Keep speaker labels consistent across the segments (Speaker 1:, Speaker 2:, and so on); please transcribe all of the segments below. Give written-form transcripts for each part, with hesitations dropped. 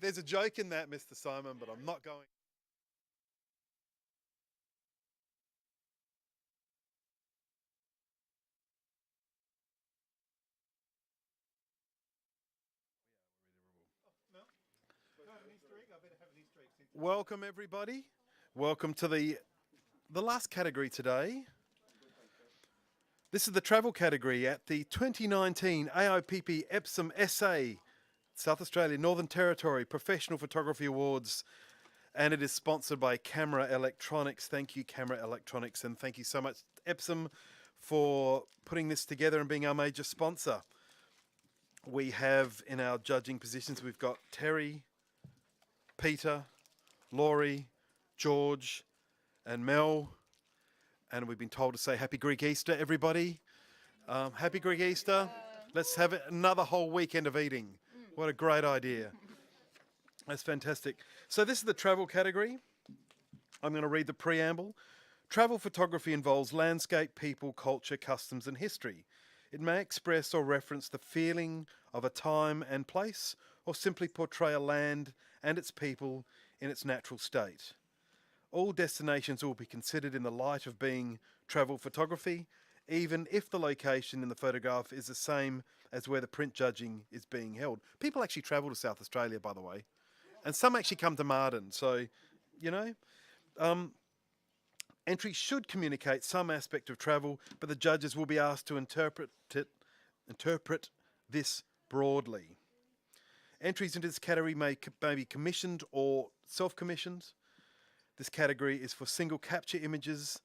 Speaker 1: There's a joke in that, Mr. Simon, but I'm not going. Welcome, everybody. Welcome to the last category today. This is the travel category at the 2019 AIPP EPSON SA South Australia Northern Territory Professional Photography Awards, and it is sponsored by Camera Electronics. Thank you, Camera Electronics, and thank you so much, EPSON, for putting this together and being our major sponsor. We have in our judging positions, we've got Terry, Peter, Laurie, George, and Mel, and we've been told to say Happy Greek Easter, everybody. Happy Greek Easter. Let's have another whole weekend of eating. What a great idea. That's fantastic. So this is the travel category. I'm going to read the preamble. Travel photography involves landscape, people, culture, customs, and history. It may express or reference the feeling of a time and place, or simply portray a land and its people in its natural state. All destinations will be considered in the light of being travel photography, even if the location in the photograph is the same as where the print judging is being held. People actually travel to South Australia, by the way, and some actually come to Marden, so, you know. Entry should communicate some aspect of travel, but the judges will be asked to interpret this broadly. Entries into this category may be commissioned or self-commissioned. This category is for single capture images,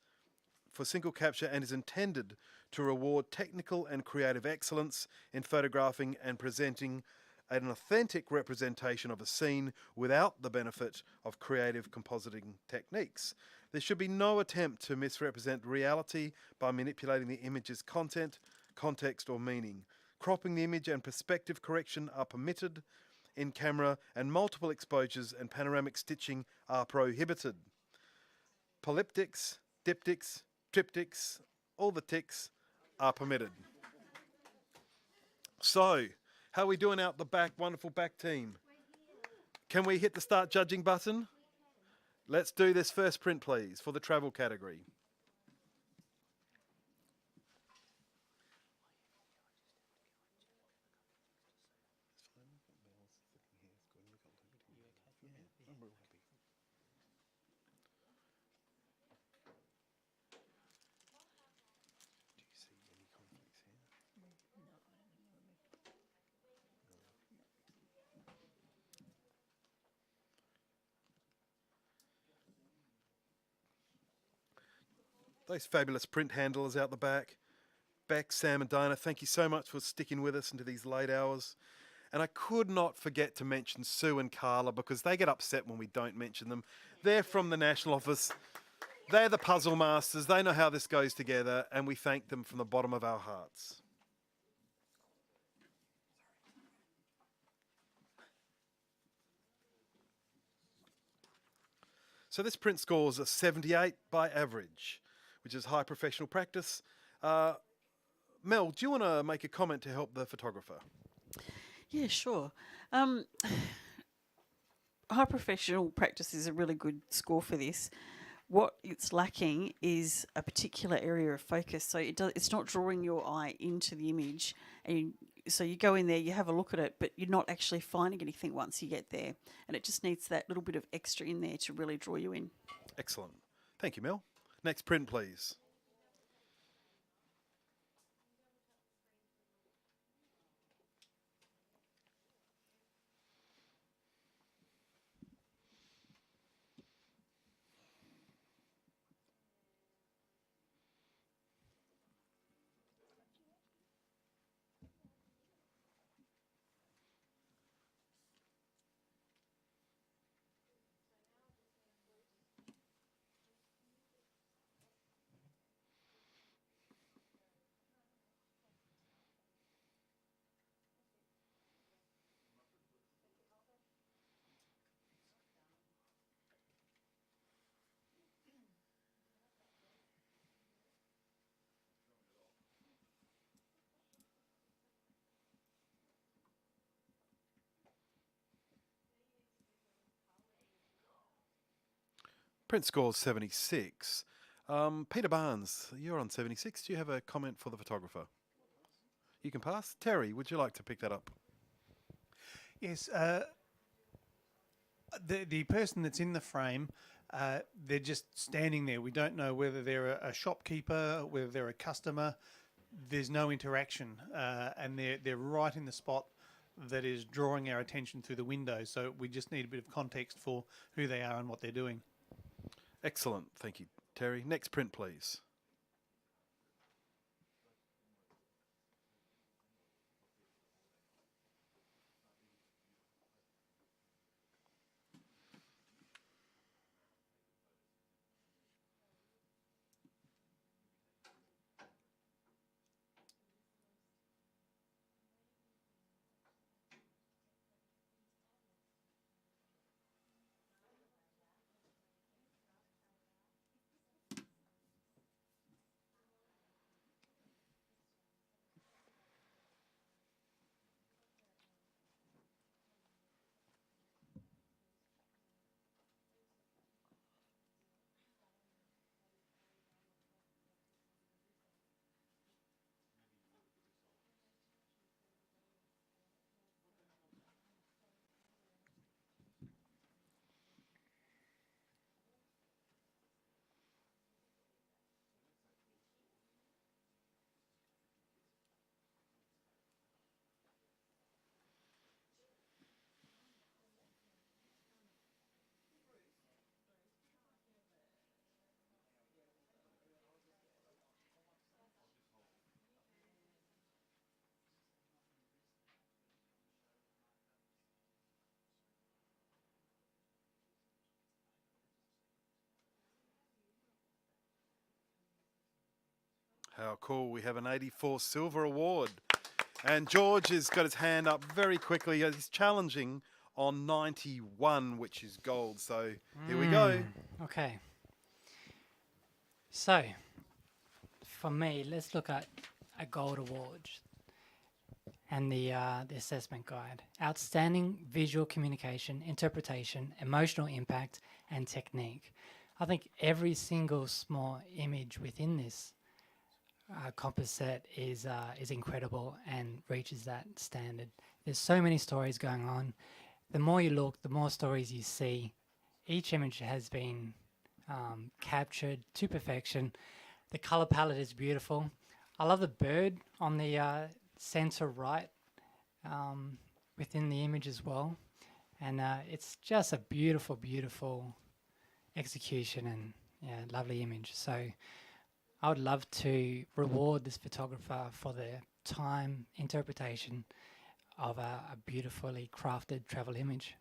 Speaker 1: and is intended to reward technical and creative excellence in photographing and presenting an authentic representation of a scene without the benefit of creative compositing techniques. There should be no attempt to misrepresent reality by manipulating the image's content, context, or meaning. Cropping the image and perspective correction are permitted in camera, and multiple exposures and panoramic stitching are prohibited. Polyptics, diptychs, triptychs, all the ticks are permitted. So, how are we doing out the back, wonderful back team? Can we hit the start judging button? Let's do this first print, please, for the travel category. Those fabulous print handlers out the back. Beck, Sam and Dinah, thank you so much for sticking with us into these late hours. And I could not forget to mention Sue and Carla, because they get upset when we don't mention them. They're from the National Office. They're the puzzle masters. They know how this goes together, and we thank them from the bottom of our hearts. So this print scores a 78 by average, which is high professional practice. Mel, do you want to make a comment to help the photographer?
Speaker 2: Yeah, sure. High professional practice is a really good score for this. What it's lacking is a particular area of focus. So it's not drawing your eye into the image. And so you go in there, you have a look at it, but you're not actually finding anything once you get there. And it just needs that little bit of extra in there to really draw you in.
Speaker 1: Excellent. Thank you, Mel. Next print, please. Print score's 76. Peter Barnes, you're on 76. Do you have a comment for the photographer? You can pass. Terry, would you like to pick that up?
Speaker 3: Yes, the person that's in the frame, they're just standing there. We don't know whether they're a shopkeeper, whether they're a customer. There's no interaction, and they're right in the spot that is drawing our attention through the window. So we just need a bit of context for who they are and what they're doing.
Speaker 1: Excellent. Thank you, Terry. Next print, please. How cool. We have an 84 Silver Award. And George has got his hand up very quickly. He's challenging on 91, which is gold. So here we go.
Speaker 4: Okay. So, for me, let's look at a gold award and the assessment guide. Outstanding visual communication, interpretation, emotional impact, and technique. I think every single small image within this composite is incredible and reaches that standard. There's so many stories going on. The more you look, the more stories you see. Each image has been captured to perfection. The color palette is beautiful. I love the bird on the center right within the image as well. And it's just a beautiful, beautiful execution and lovely image. So I would love to reward this photographer for their time, interpretation of a beautifully crafted travel image.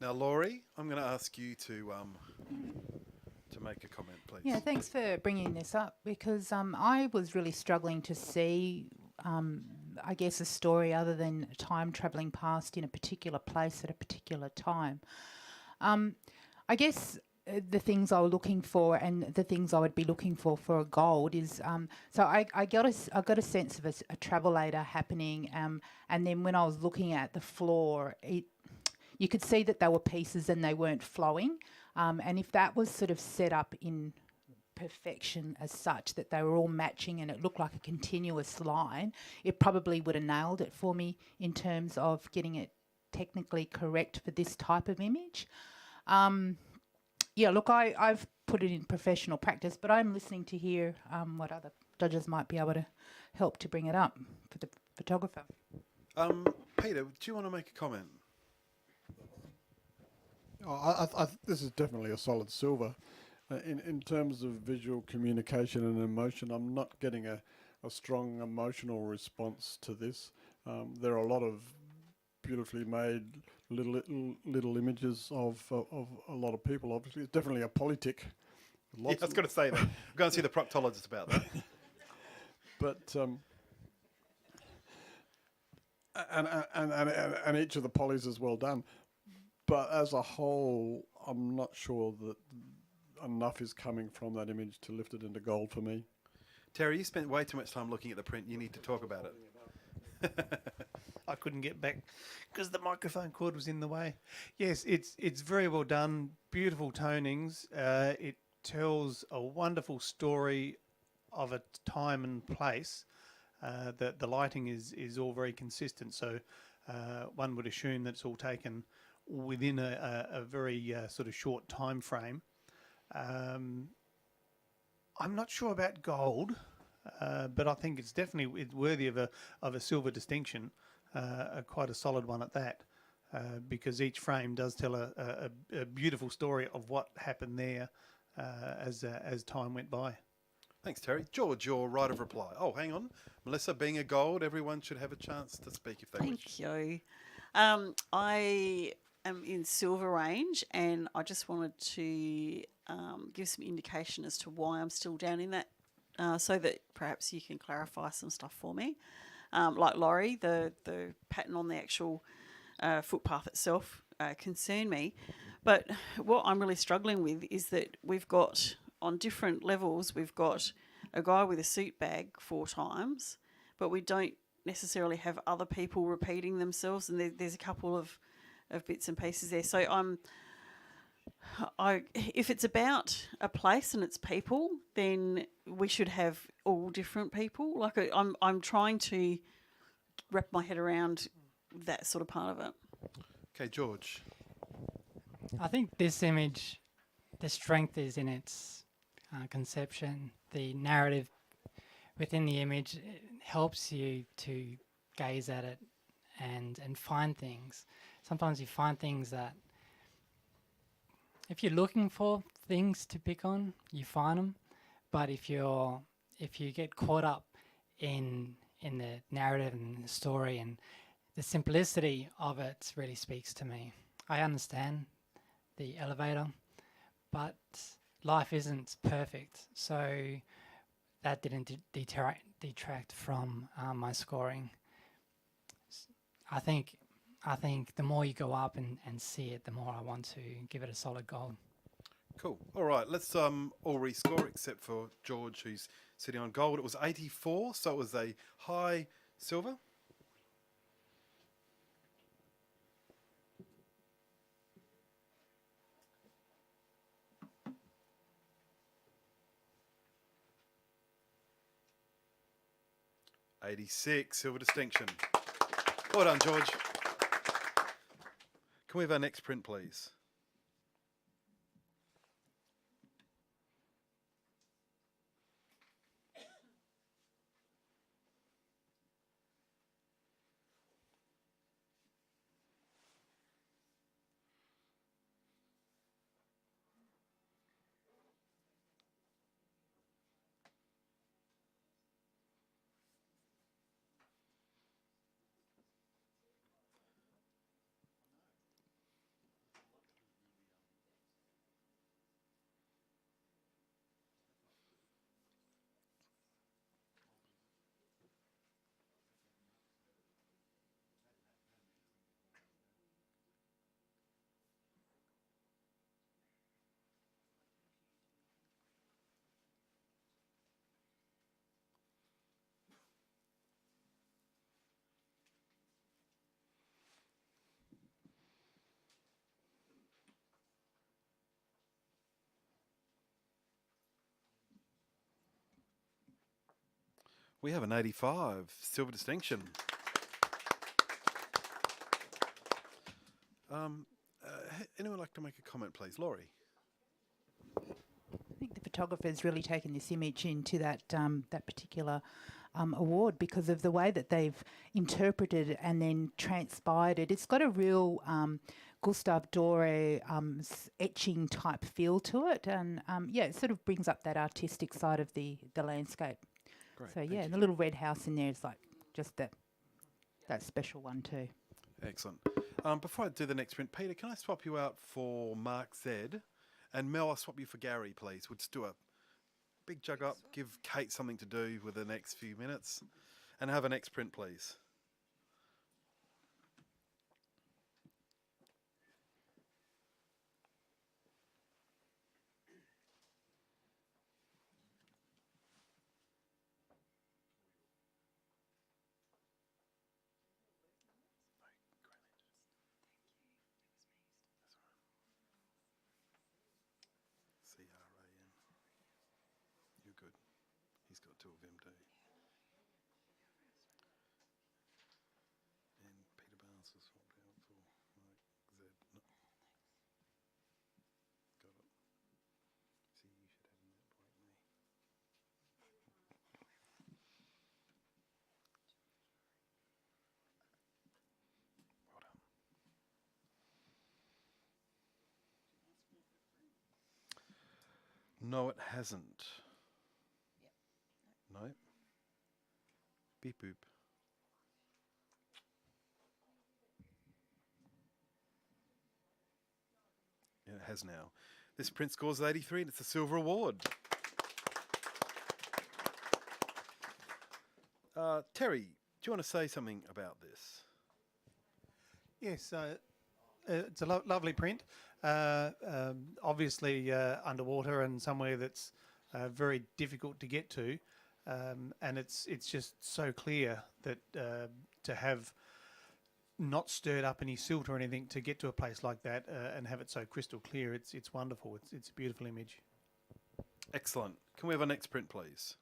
Speaker 1: Now, Laurie, I'm going to ask you to make a comment, please.
Speaker 5: Yeah, thanks for bringing this up because I was really struggling to see, I guess, a story other than time travelling past in a particular place at a particular time. I guess the things I was looking for and the things I would be looking for a gold is so I got a sense of a travelator happening, and then when I was looking at the floor, you could see that there were pieces and they weren't flowing, and if that was sort of set up in perfection as such that they were all matching and it looked like a continuous line, it probably would have nailed it for me in terms of getting it technically correct for this type of image. Yeah, look, I've put it in professional practice, but I'm listening to hear what other judges might be able to help to bring it up for the photographer.
Speaker 1: Peter, do you want to make a comment?
Speaker 6: This is definitely a solid silver. In terms of visual communication and emotion, I'm not getting a strong emotional response to this. There are a lot of beautifully made little images of a lot of people. Obviously, it's definitely a politic.
Speaker 1: Yeah, I was going to say that. I'm going to see the proctologist about that.
Speaker 6: But and each of the polys is well done. But as a whole, I'm not sure that enough is coming from that image to lift it into gold for me.
Speaker 1: Terry, you spent way too much time looking at the print. You need to talk about it.
Speaker 3: I couldn't get back because the microphone cord was in the way. Yes, it's very well done. Beautiful tonings. It tells a wonderful story of a time and place. The lighting is all very consistent, so one would assume that it's all taken within a very sort of short time frame. I'm not sure about gold, but I think it's definitely worthy of a silver distinction, quite a solid one at that, because each frame does tell a beautiful story of what happened there as time went by.
Speaker 1: Thanks, Terry. George, your right of reply. Oh, hang on. Melissa, being a gold, everyone should have a chance to speak if they wish.
Speaker 2: Thank you. I am in silver range, and I just wanted to give some indication as to why I'm still down in that, so that perhaps you can clarify some stuff for me. Like Laurie, the pattern on the actual footpath itself concerned me. But what I'm really struggling with is that we've got, on different levels, we've got a guy with a suit bag 4 times, but we don't necessarily have other people repeating themselves, and there's a couple of bits and pieces there. So if it's about a place and it's people, then we should have all different people. Like I'm trying to wrap my head around that sort of part of it.
Speaker 1: Okay, George.
Speaker 4: I think this image, the strength is in its conception. The narrative within the image helps you to gaze at it and find things. Sometimes you find things that, if you're looking for things to pick on, you find them. But if you get caught up in the narrative and the story, and the simplicity of it really speaks to me. I understand the elevator, but life isn't perfect, so that didn't detract from my scoring. I think the more you go up and see it, the more I want to give it a solid gold.
Speaker 1: Cool. All right, let's all rescore except for George, who's sitting on gold. It was 84, so it was a high silver. $86, silver distinction. Well done, George. Can we have our next print, please? We have an 85, silver distinction. Anyone like to make a comment, please? Laurie?
Speaker 5: I think the photographer's really taken this image into that particular award because of the way that they've interpreted and then transpired it. It's got a real Gustave Doré etching type feel to it, and it sort of brings up that artistic side of the landscape.
Speaker 1: Great.
Speaker 5: So
Speaker 1: thank
Speaker 5: yeah,
Speaker 1: you.
Speaker 5: the little red house in there is like just that special one too.
Speaker 1: Excellent. Before I do the next print, Peter, can I swap you out for Mark Z? And Mel, I'll swap you for Gary, please. We'll just do a big jug up, give Kate something to do with the next few minutes, and have a next print, please. two of them do. And Peter Barnes is swapped out for Mike Z. No. Got it. See, you should have him that like me. Well done. No, it hasn't. No. Beep boop. Yeah, it has now. This print scores 83 and it's a silver award. Terry, do you want to say something about this?
Speaker 3: Yes, it's a lovely print. Obviously underwater and somewhere that's very difficult to get to, and it's just so clear that to have not stirred up any silt or anything to get to a place like that and have it so crystal clear, it's wonderful. It's a beautiful image.
Speaker 1: Excellent. Can we have our next print, please?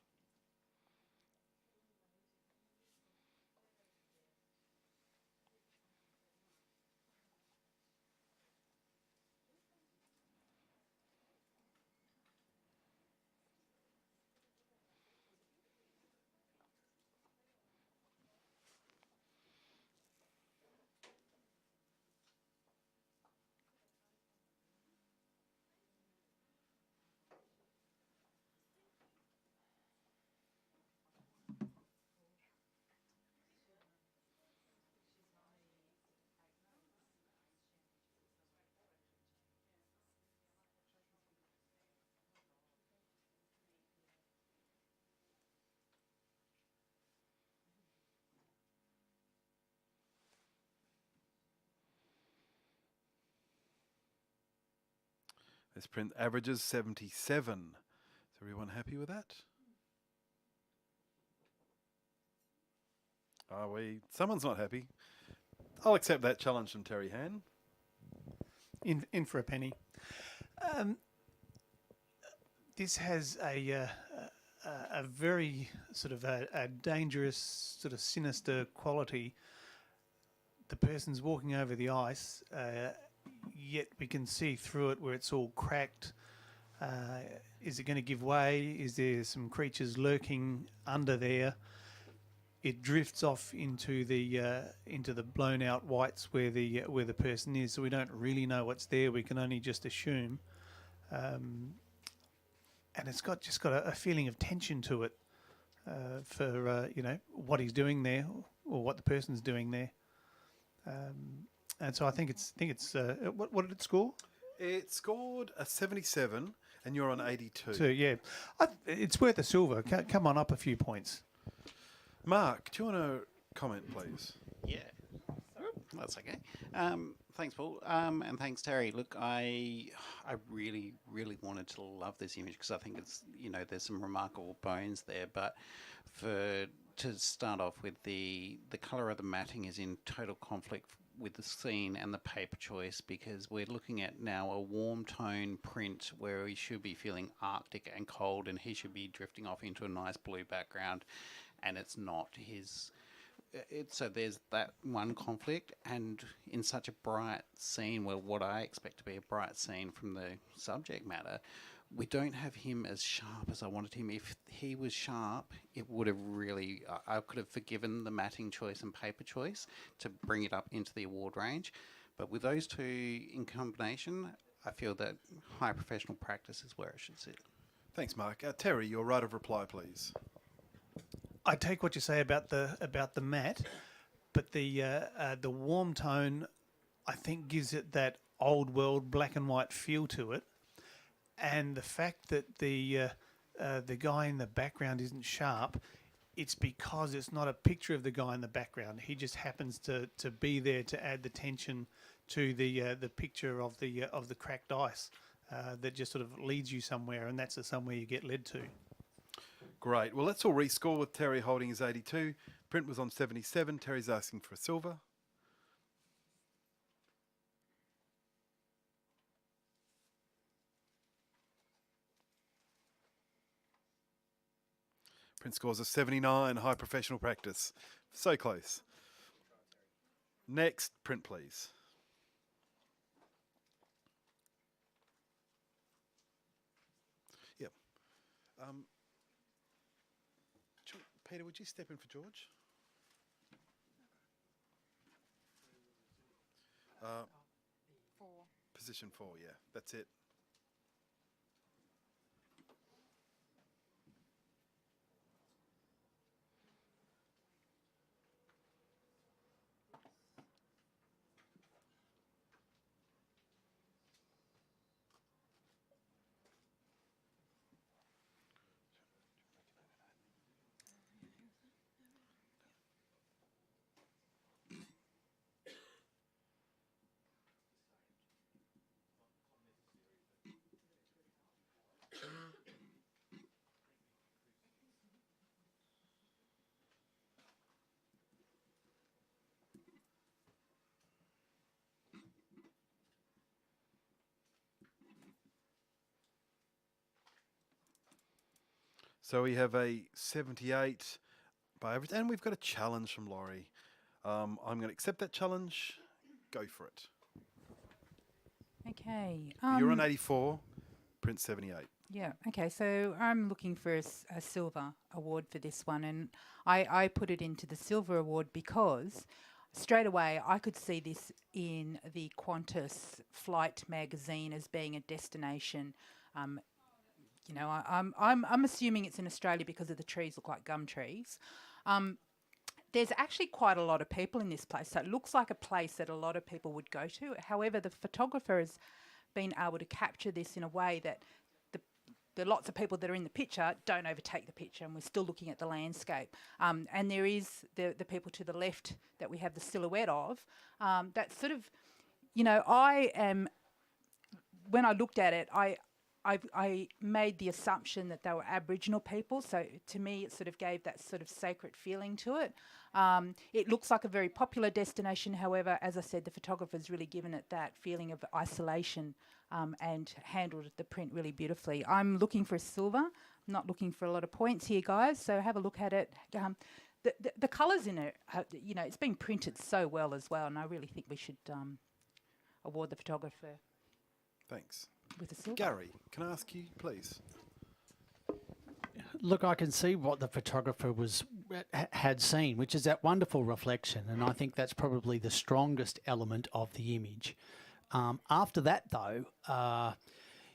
Speaker 1: This print averages 77. Is everyone happy with that? Are we? Someone's not happy. I'll accept that challenge from Terry Han.
Speaker 3: In for a penny. This has a very sort of a dangerous, sort of sinister quality. The person's walking over the ice, yet we can see through it where it's all cracked. Is it going to give way? Is there some creatures lurking under there? It drifts off into the blown out whites where the person is, so we don't really know what's there. We can only just assume, and it's got a feeling of tension to it for what he's doing there or what the person's doing there, and so I think it's what did it score?
Speaker 1: It scored a 77 and you're on 82.
Speaker 3: So yeah, it's worth a silver. Come on up a few points.
Speaker 1: Mark, do you want to comment, please?
Speaker 7: Yeah, that's okay. Thanks, Paul, and thanks, Terry. Look, I really, really wanted to love this image because I think it's, there's some remarkable bones there. But to start off with, the colour of the matting is in total conflict with the scene and the paper choice, because we're looking at now a warm tone print where he should be feeling arctic and cold, and he should be drifting off into a nice blue background. And it's not his. So there's that one conflict, and in such a bright scene, well, what I expect to be a bright scene from the subject matter, we don't have him as sharp as I wanted him. If he was sharp, it would have really. I could have forgiven the matting choice and paper choice to bring it up into the award range, but with those two in combination, I feel that high professional practice is where it should sit.
Speaker 1: Thanks, Mark. Terry, your right of reply, please.
Speaker 3: I take what you say about the matte, but the warm tone, I think, gives it that old world black and white feel to it, and the fact that the guy in the background isn't sharp, it's because it's not a picture of the guy in the background. He just happens to be there to add the tension to the picture of the cracked ice that just sort of leads you somewhere, and that's somewhere you get led to.
Speaker 1: Great. Well, let's all rescore with Terry holding his 82. Print was on 77. Terry's asking for a silver. Print scores of 79, high professional practice. So close. Next print, please. Yep. Peter, would you step in for George? Position 4, yeah, that's it. So we have a 78 by average, and we've got a challenge from Laurie. I'm going to accept that challenge. Go for it.
Speaker 5: Okay.
Speaker 1: You're on 84, print 78.
Speaker 5: Yeah. Okay. So I'm looking for a silver award for this one, and I put it into the silver award because straight away I could see this in the Qantas flight magazine as being a destination. You know, I'm assuming it's in Australia because of the trees look like gum trees. There's actually quite a lot of people in this place, so it looks like a place that a lot of people would go to. However, the photographer has been able to capture this in a way that the lots of people that are in the picture don't overtake the picture, and we're still looking at the landscape. And there is the people to the left that we have the silhouette of. That's sort of, you know, when I looked at it, I made the assumption that they were Aboriginal people, so to me it sort of gave that sort of sacred feeling to it. It looks like a very popular destination, however, as I said, the photographer's really given it that feeling of isolation and handled the print really beautifully. I'm looking for a silver, I'm not looking for a lot of points here, guys, so have a look at it. The colours in it, you know, it's been printed so well as well, and I really think we should award the photographer
Speaker 1: Thanks.
Speaker 5: with a silver.
Speaker 1: Gary, can I ask you, please?
Speaker 8: Look, I can see what the photographer had seen, which is that wonderful reflection, and I think that's probably the strongest element of the image. After that, though,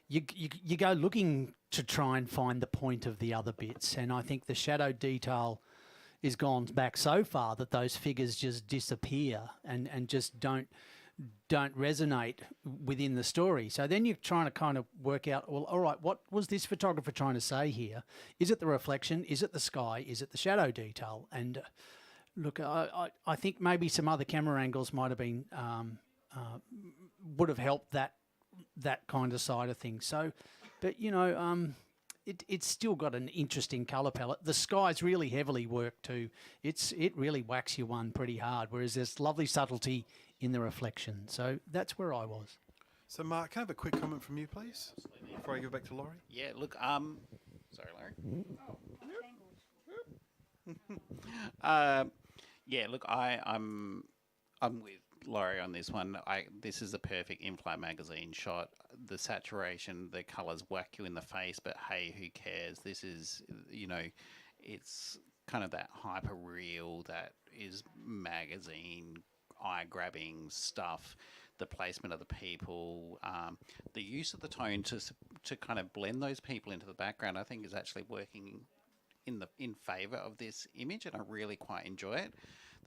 Speaker 8: you go looking to try and find the point of the other bits, and I think the shadow detail is gone back so far that those figures just disappear and just don't resonate within the story. So then you're trying to kind of work out, well, all right, what was this photographer trying to say here? Is it the reflection? Is it the sky? Is it the shadow detail? And look, I think maybe some other camera angles might have been would have helped that kind of side of things. So, but you know, it's still got an interesting colour palette. The sky's really heavily worked too. It really whacks you one pretty hard, whereas there's lovely subtlety in the reflection. So that's where I was.
Speaker 1: So Mark, can I have a quick comment from you, please, before I go back to Laurie?
Speaker 7: Yeah, look, sorry, Larry. Yeah, look, I'm with Laurie on this one. This is a perfect in-flight magazine shot. The saturation, the colours whack you in the face, but hey, who cares? This is, you know, it's kind of that hyper real that is magazine eye-grabbing stuff. The placement of the people, the use of the tone to kind of blend those people into the background, I think is actually working in favour of this image, and I really quite enjoy it.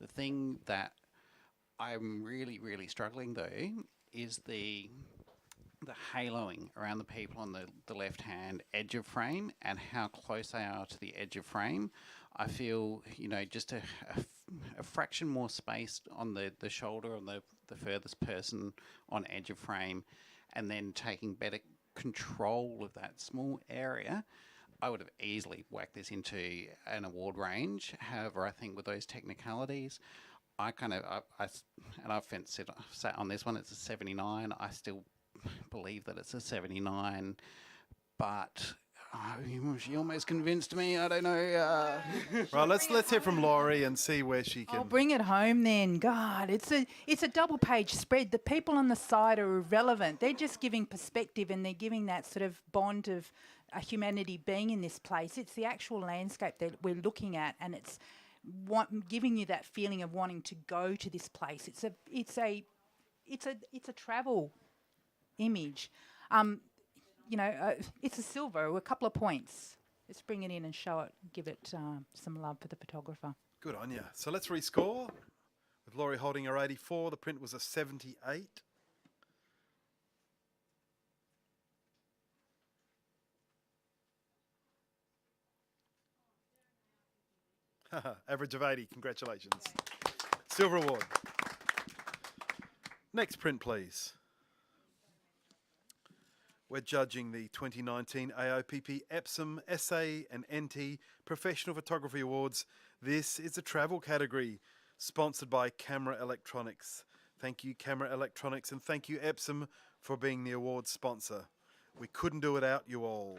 Speaker 7: The thing that I'm really, really struggling though is the haloing around the people on the left-hand edge of frame and how close they are to the edge of frame. I feel, you know, just a fraction more space on the shoulder on the furthest person on edge of frame, and then taking better control of that small area, I would have easily whacked this into an award range. However, I think with those technicalities, I kind of, and I've sat on this one, it's a 79. I still believe that it's a 79, but She almost convinced me. I don't know.
Speaker 1: Right, let's hear from Laurie and see where she can.
Speaker 5: I'll bring it home then. God, it's a double page spread. The people on the side are irrelevant. They're just giving perspective and they're giving that sort of bond of humanity being in this place. It's the actual landscape that we're looking at, and it's giving you that feeling of wanting to go to this place. It's a travel image. It's a silver, a couple of points. Let's bring it in and show it, give it some love for the photographer.
Speaker 1: Good on you. So let's rescore. With Laurie holding her 84, the print was a 78. Average of 80. Congratulations. Silver award. Next print, please. We're judging the 2019 AIPP EPSON SA and NT Professional Photography Awards. This is a travel category sponsored by Camera Electronics. Thank you, Camera Electronics, and thank you, EPSON, for being the award sponsor. We couldn't do it without you all.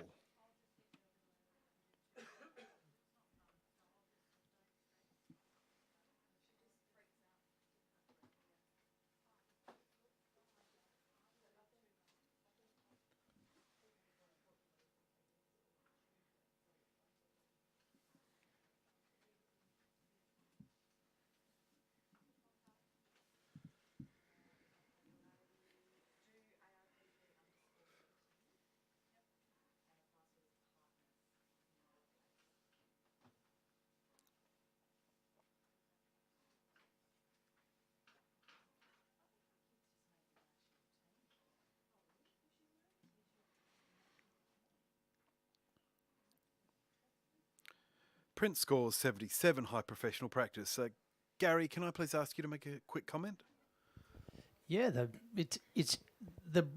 Speaker 1: Print scores 77, high professional practice. Gary, can I please ask you to make a quick comment?
Speaker 8: Yeah, it's the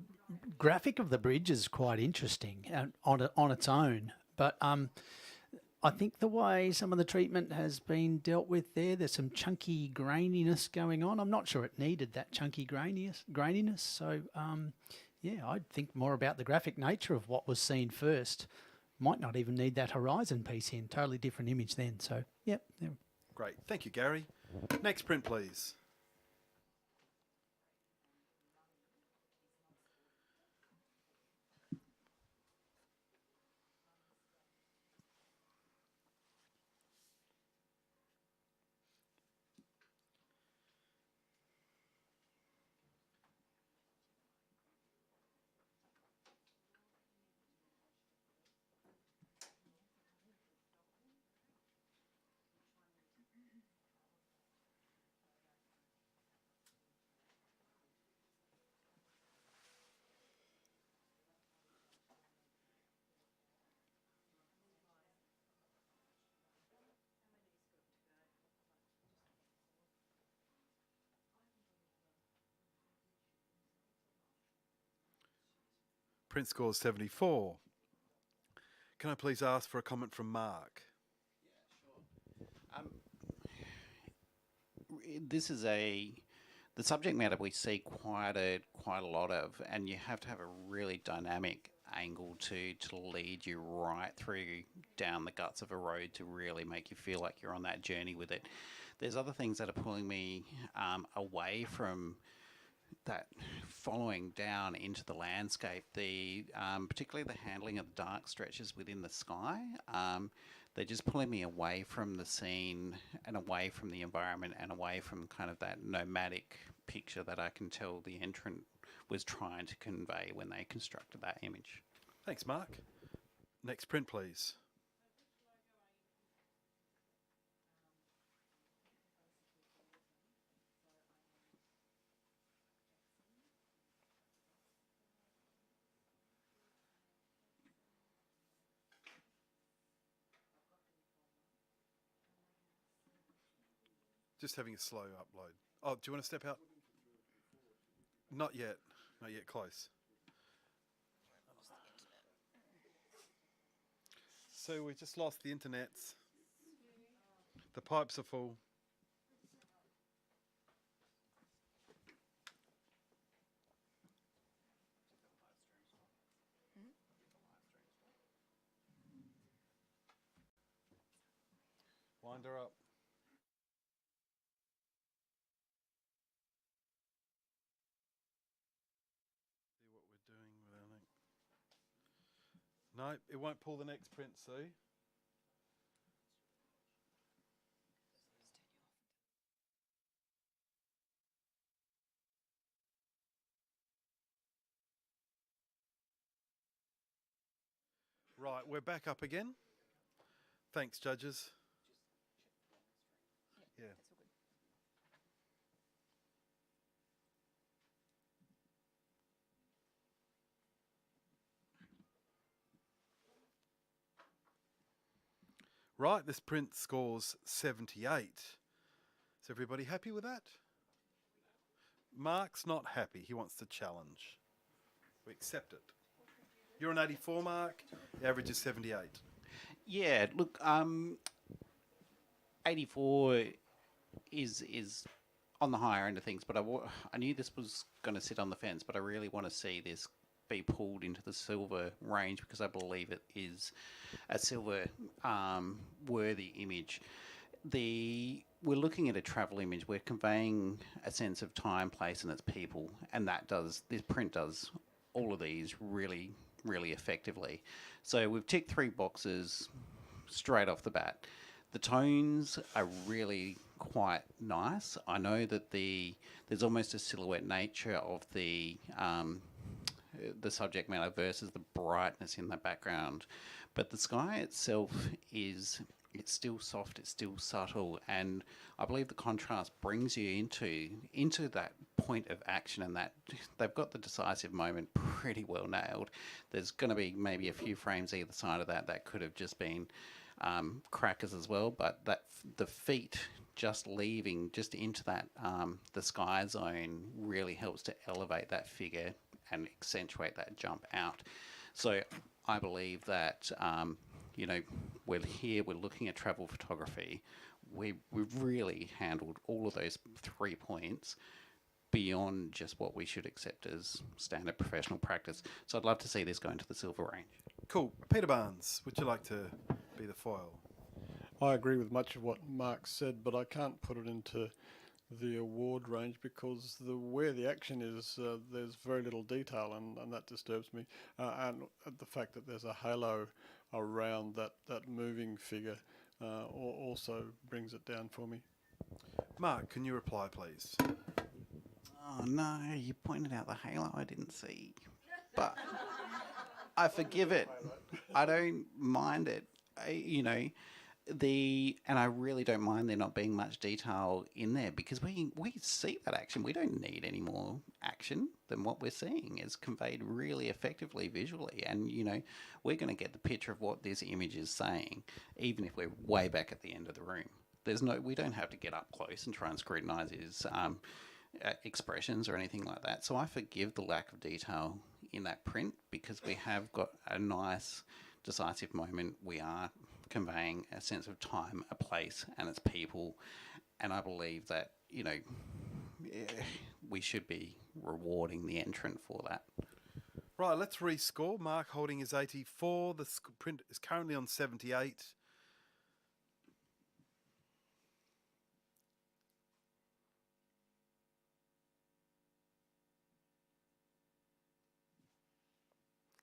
Speaker 8: graphic of the bridge is quite interesting on its own, but I think the way some of the treatment has been dealt with there's some chunky graininess going on. I'm not sure it needed that chunky graininess. So yeah, I'd think more about the graphic nature of what was seen first. Might not even need that horizon piece in. Totally different image then. So yep. Yeah.
Speaker 1: Great. Thank you, Gary. Next print, please. Print scores 74. Can I please ask for a comment from Mark?
Speaker 7: This is the subject matter we see quite a lot of, and you have to have a really dynamic angle to lead you right through down the guts of a road to really make you feel like you're on that journey with it. There's other things that are pulling me away from that, following down into the landscape. Particularly the handling of the dark stretches within the sky. They're just pulling me away from the scene and away from the environment and away from kind of that nomadic picture that I can tell the entrant was trying to convey when they constructed that image.
Speaker 1: Thanks, Mark. Next print, please. Just having a slow upload. Oh, do you want to step out? Not yet. Not yet. Close. So we just lost the internet. The pipes are full. wind her up. See what we're doing without it. No, it won't pull the next print, Sue. Right, we're back up again. Thanks, judges. Yeah. Right, this print scores 78. Is everybody happy with that? Mark's not happy. He wants to challenge. We accept it. You're an 84, Mark. The average is 78.
Speaker 7: Yeah, look, 84 is on the higher end of things, but I knew this was going to sit on the fence, but I really want to see this be pulled into the silver range because I believe it is a silver worthy image. We're looking at a travel image. We're conveying a sense of time, place, and its people, and this print does all of these really, really effectively. So we've ticked 3 boxes straight off the bat. The tones are really quite nice. I know that there's almost a silhouette nature of the subject matter versus the brightness in the background, but the sky itself it's still soft, it's still subtle, and I believe the contrast brings you into that point of action, and that they've got the decisive moment pretty well nailed. There's going to be maybe a few frames either side of that could have just been crackers as well, but the feet just leaving just into that the sky zone really helps to elevate that figure and accentuate that jump out. So I believe that we're looking at travel photography. We've really handled all of those 3 points beyond just what we should accept as standard professional practice. So I'd love to see this go into the silver range.
Speaker 1: Cool. Peter Barnes, would you like to be the foil?
Speaker 6: I agree with much of what Mark said, but I can't put it into the award range because where the action is, there's very little detail, and that disturbs me. And the fact that there's a halo around that moving figure also brings it down for me.
Speaker 1: Mark, can you reply, please?
Speaker 7: Oh no, you pointed out the halo I didn't see. But I forgive it. I don't mind it. And I really don't mind there not being much detail in there because we see that action. We don't need any more action than what we're seeing. It's conveyed really effectively visually, and we're going to get the picture of what this image is saying, even if we're way back at the end of the room. We don't have to get up close and try and scrutinise his expressions or anything like that. So I forgive the lack of detail in that print because we have got a nice decisive moment. We are conveying a sense of time, a place, and its people, and I believe that we should be rewarding the entrant for that.
Speaker 1: Right, let's rescore. Mark holding his 84. The print is currently on 78.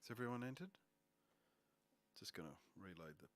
Speaker 1: Has everyone entered? Just going to reload the...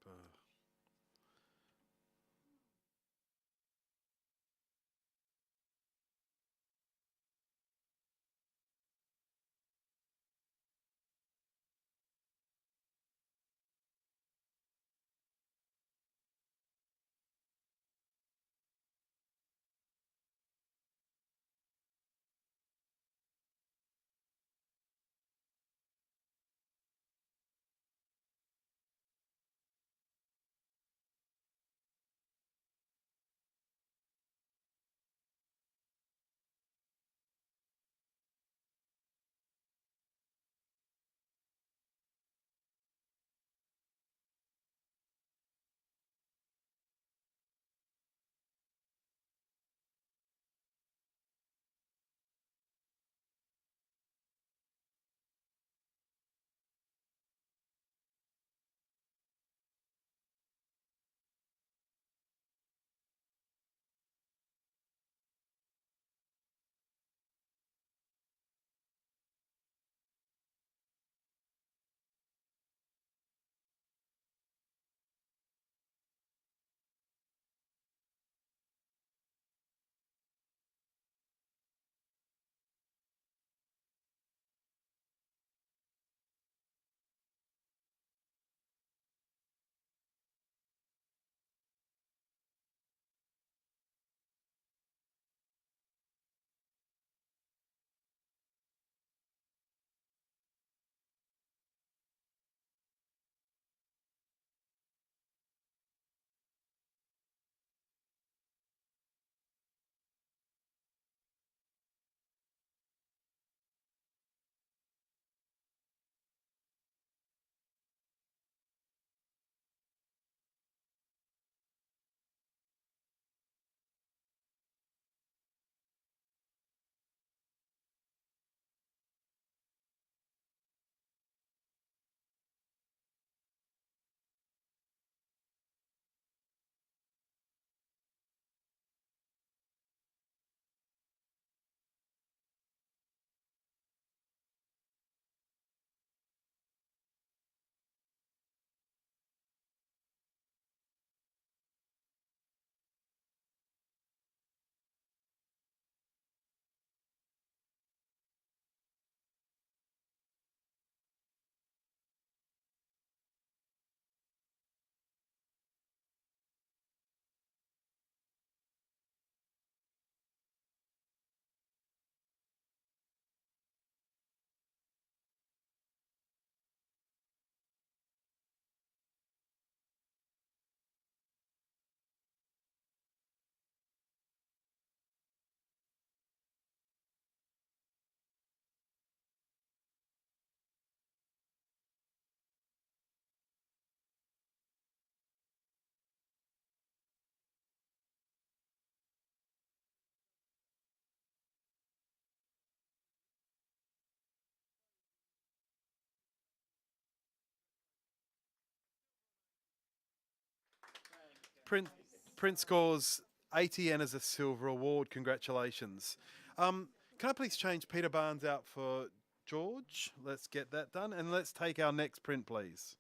Speaker 1: Print scores 80 and is a silver award. Congratulations. Can I please change Peter Barnes out for George? Let's get that done. And let's take our next print, please.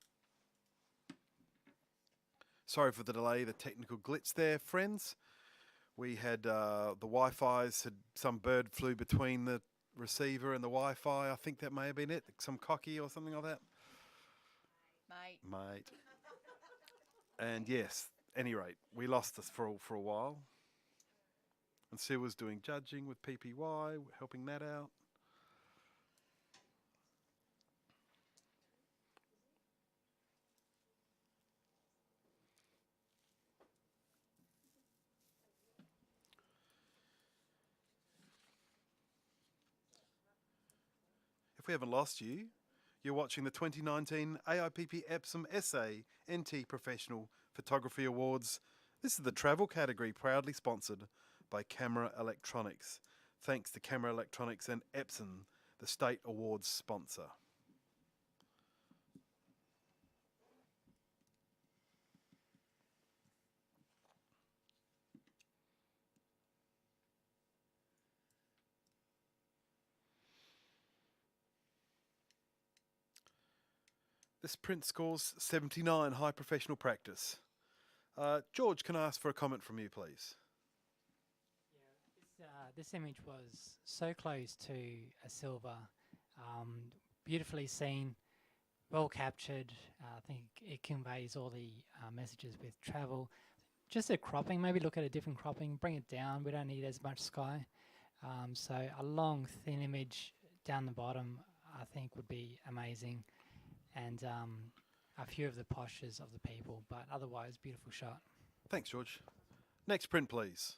Speaker 1: Sorry for the delay, the technical glitch there, friends. We had the Wi-Fi's, had some bird flew between the receiver and the Wi-Fi. I think that may have been it. Some cocky or something like that. Mate. And yes, any rate, we lost this for a while. And Sue was doing judging with PPY, helping that out. If we haven't lost you, you're watching the 2019 AIPP EPSON SA NT Professional Photography Awards. This is the travel category, proudly sponsored by Camera Electronics. Thanks to Camera Electronics and EPSON, the state awards sponsor. This print scores 79, high professional practice. George, can I ask for a comment from you, please?
Speaker 4: This image was so close to a silver, beautifully seen, well captured. I think it conveys all the messages with travel. Just a cropping, maybe look at a different cropping, bring it down. We don't need as much sky. So a long, thin image down the bottom, I think would be amazing. And a few of the postures of the people, but otherwise, beautiful shot.
Speaker 1: Thanks, George. Next print, please.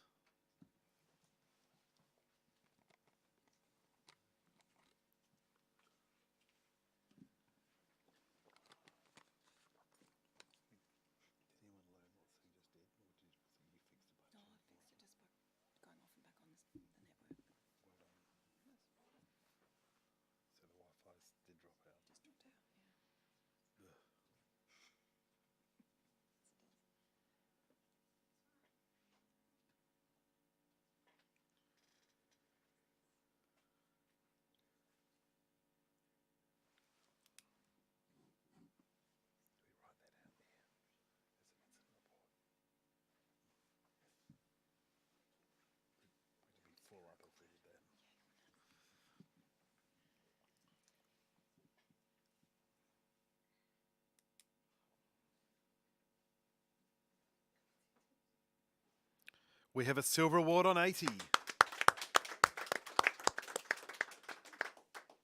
Speaker 1: We have a silver award on 80.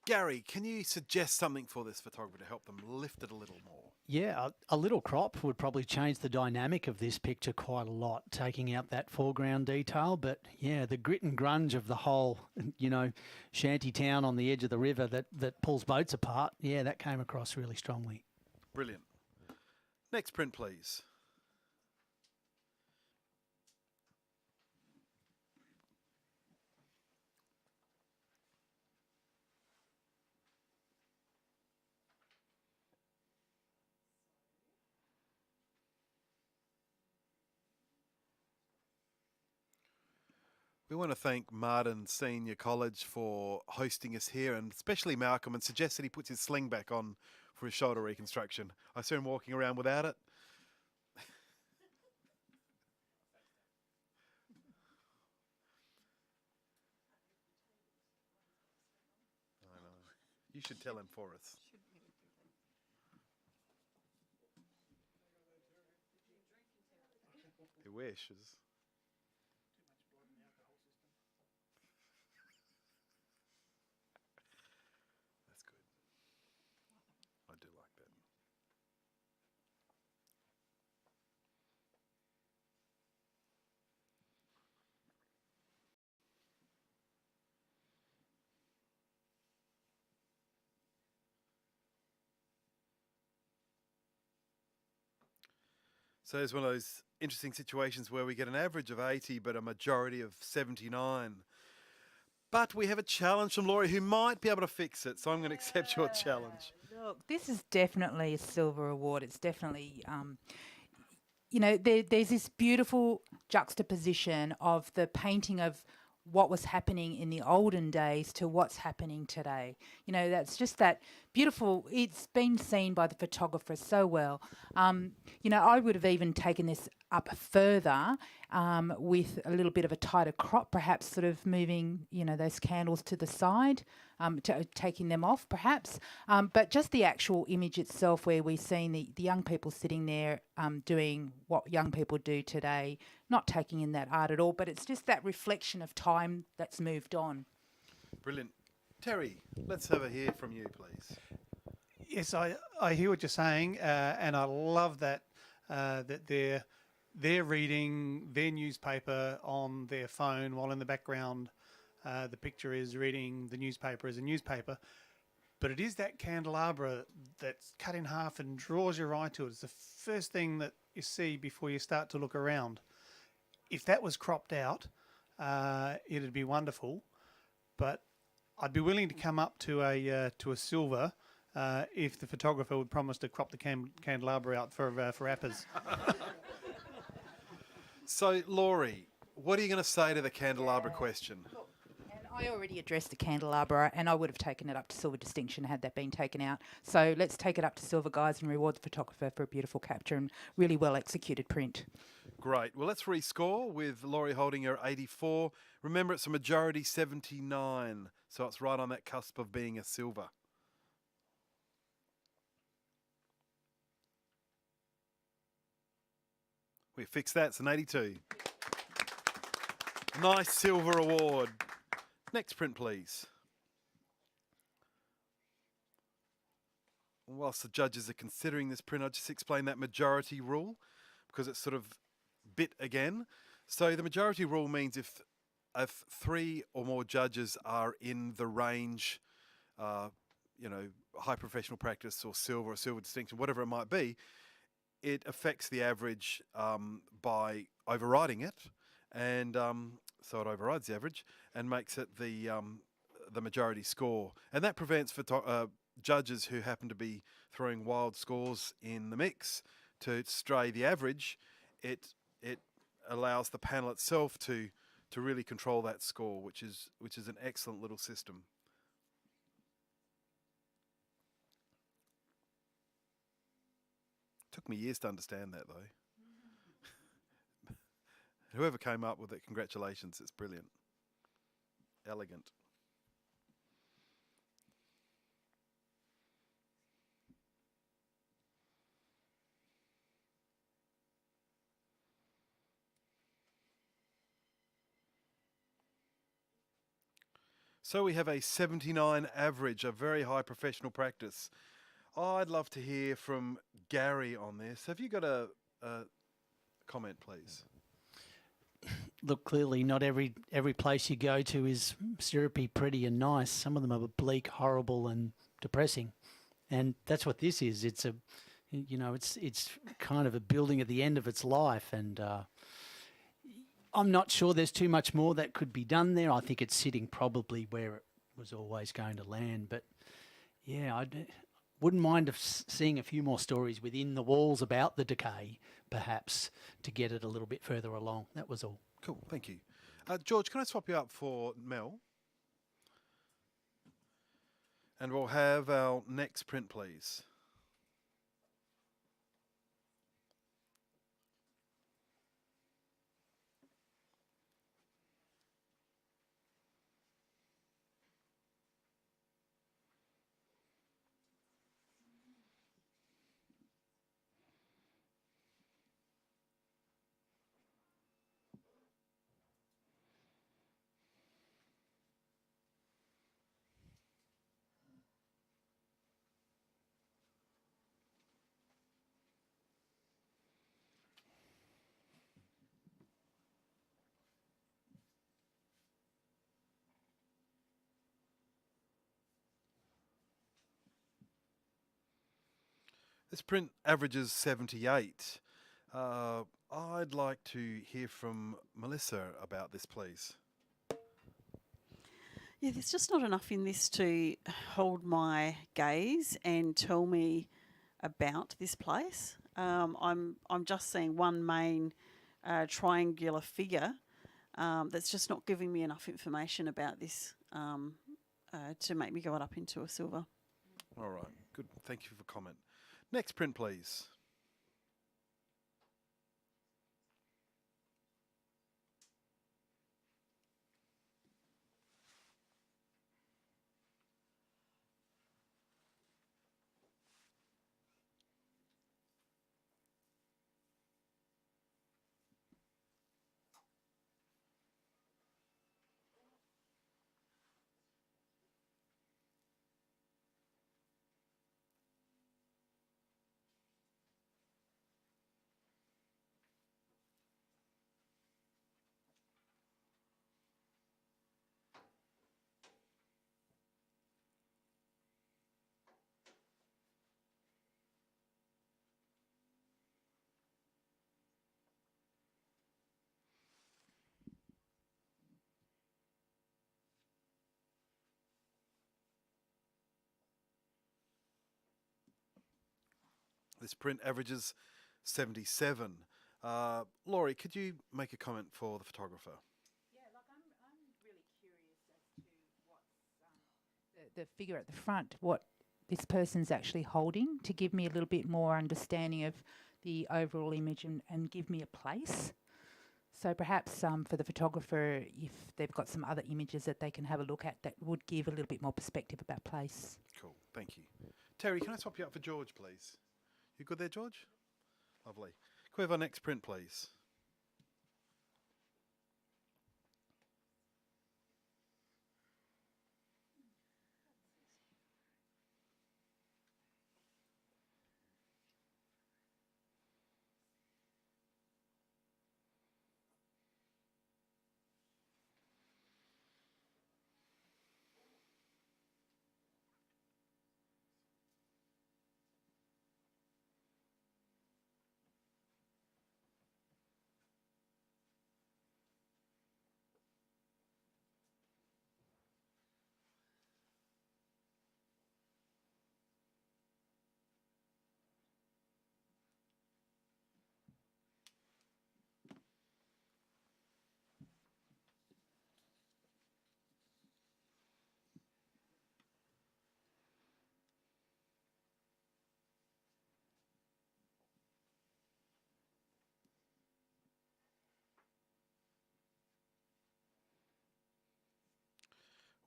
Speaker 1: Gary, can you suggest something for this photographer to help them lift it a little more?
Speaker 8: Yeah, a little crop would probably change the dynamic of this picture quite a lot, taking out that foreground detail. But yeah, the grit and grunge of the whole, shanty town on the edge of the river that pulls boats apart, yeah, that came across really strongly.
Speaker 1: Brilliant. Next print, please. We want to thank Martin Senior College for hosting us here, and especially Malcolm, and suggest that he puts his sling back on for his shoulder reconstruction. I saw him walking around without it. I know. You should tell him for us. He wishes. That's good. I do like that. So it's one of those interesting situations where we get an average of 80 but a majority of 79. But we have a challenge from Laurie who might be able to fix it, so I'm going to accept your challenge.
Speaker 5: Look, this is definitely a silver award. It's definitely you know, there's this beautiful juxtaposition of the painting of what was happening in the olden days to what's happening today. You know, that's just that beautiful. It's been seen by the photographer so well. You know, I would have even taken this up further with a little bit of a tighter crop, perhaps sort of moving, you know, those candles to the side, taking them off perhaps. But just the actual image itself, where we've seen the young people sitting there doing what young people do today, not taking in that art at all, but it's just that reflection of time that's moved on.
Speaker 1: Brilliant. Terry, let's have a hear from you, please.
Speaker 3: Yes, I hear what you're saying, and I love that that they're reading their newspaper on their phone while in the background the picture is reading the newspaper as a newspaper. But it is that candelabra that's cut in half and draws your eye to it. It's the first thing that you see before you start to look around. If that was cropped out, it'd be wonderful. But I'd be willing to come up to a silver if the photographer would promise to crop the candelabra out for apples.
Speaker 1: So, Laurie, what are you going to say to the candelabra question?
Speaker 5: And I already addressed the candelabra, and I would have taken it up to silver distinction had that been taken out. So let's take it up to silver, guys, and reward the photographer for a beautiful capture and really well executed print.
Speaker 1: Great. Well, let's rescore with Laurie holding her 84. Remember, it's a majority 79, so it's right on that cusp of being a silver. We fixed that. It's an 82. Nice silver award. Next print, please. Whilst the judges are considering this print, I'll just explain that majority rule because it's sort of bit again. So the majority rule means if 3 or more judges are in the range, you know, high professional practice or silver distinction, whatever it might be, it affects the average by overriding it, and so it overrides the average and makes it the majority score, and that prevents judges who happen to be throwing wild scores in the mix to stray the average. It allows the panel itself to really control that score, which is an excellent little system. Took me years to understand that, though. Whoever came up with it, congratulations. It's brilliant. Elegant. So we have a 79 average, a very high professional practice. I'd love to hear from Gary on this. Have you got a comment, please?
Speaker 8: Look, clearly not every place you go to is syrupy, pretty and nice. Some of them are bleak, horrible and depressing. And that's what this is. It's a, you know, it's kind of a building at the end of its life. And I'm not sure there's too much more that could be done there. I think it's sitting probably where it was always going to land. But yeah, I wouldn't mind seeing a few more stories within the walls about the decay, perhaps, to get it a little bit further along. That was all.
Speaker 1: Cool, thank you. George, can I swap you up for Mel? And we'll have our next print, please. This print averages 78. I'd like to hear from Melissa about this, please.
Speaker 2: Yeah, there's just not enough in this to hold my gaze and tell me about this place. I'm just seeing one main triangular figure that's just not giving me enough information about this to make me go up into a silver.
Speaker 1: All right, good. Thank you for comment. Next print, please. This print averages 77. Laurie, could you make a comment for the photographer?
Speaker 5: Yeah, look, I'm really curious as to what's the figure at the front, what this person's actually holding, to give me a little bit more understanding of the overall image and give me a place. So perhaps for the photographer, if they've got some other images that they can have a look at, that would give a little bit more perspective about place.
Speaker 1: Cool, thank you. Terry, can I swap you up for George, please? You good there, George? Lovely. Can we have our next print, please?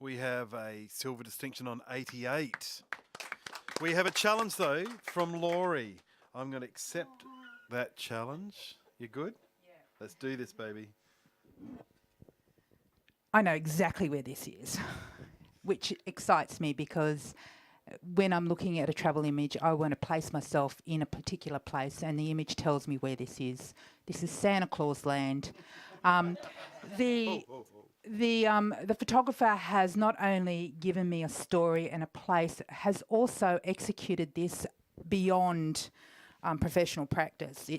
Speaker 1: We have a silver distinction on 88. We have a challenge, though, from Laurie. I'm going to accept that challenge. You good? Yeah. Let's do this, baby.
Speaker 5: I know exactly where this is, which excites me because when I'm looking at a travel image, I want to place myself in a particular place, and the image tells me where this is. This is Santa Claus land. The photographer has not only given me a story and a place, has also executed this beyond professional practice.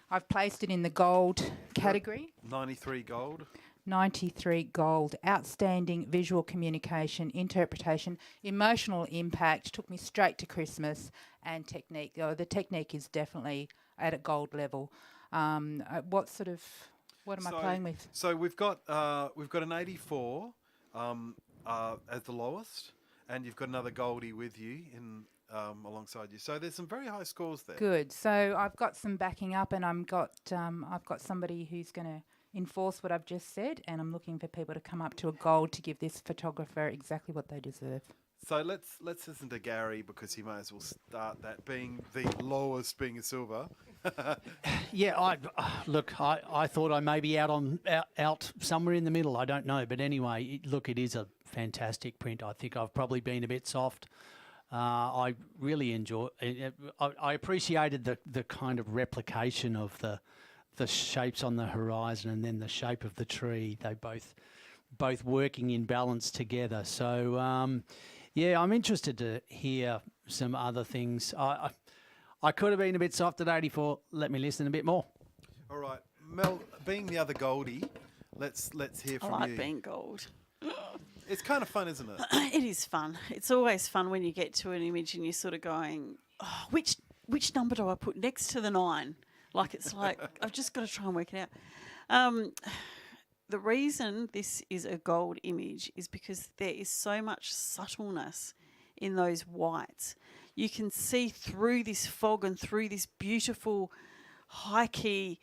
Speaker 5: I've placed it in the gold category.
Speaker 1: 93 gold.
Speaker 5: 93 gold. Outstanding visual communication, interpretation, emotional impact, took me straight to Christmas, and technique. The technique is definitely at a gold level. What am I playing with?
Speaker 1: So we've got an 84 as the lowest, and you've got another Goldie with you in alongside you. So there's some very high scores there.
Speaker 5: Good. So I've got some backing up, and I've got somebody who's going to enforce what I've just said, and I'm looking for people to come up to a gold to give this photographer exactly what they deserve.
Speaker 1: So let's listen to Gary, because he may as well start that, being the lowest, being a silver.
Speaker 8: Yeah, I thought I may be out somewhere in the middle. I don't know, but anyway, it is a fantastic print. I think I've probably been a bit soft. I really enjoy it. I appreciated the kind of replication of the shapes on the horizon, and then the shape of the tree. They both working in balance together. So yeah, I'm interested to hear some other things. I could have been a bit soft at 84. Let me listen a bit more.
Speaker 1: All right, Mel, being the other Goldie, let's hear from you.
Speaker 2: I like being gold.
Speaker 1: It's kind of fun, isn't it?
Speaker 2: It is fun. It's always fun when you get to an image and you're sort of going, oh, which which number do I put next to the 9? Like, it's like, I've just got to try and work it out. The reason this is a gold image is because there is so much subtleness in those whites. You can see through this fog and through this beautiful high key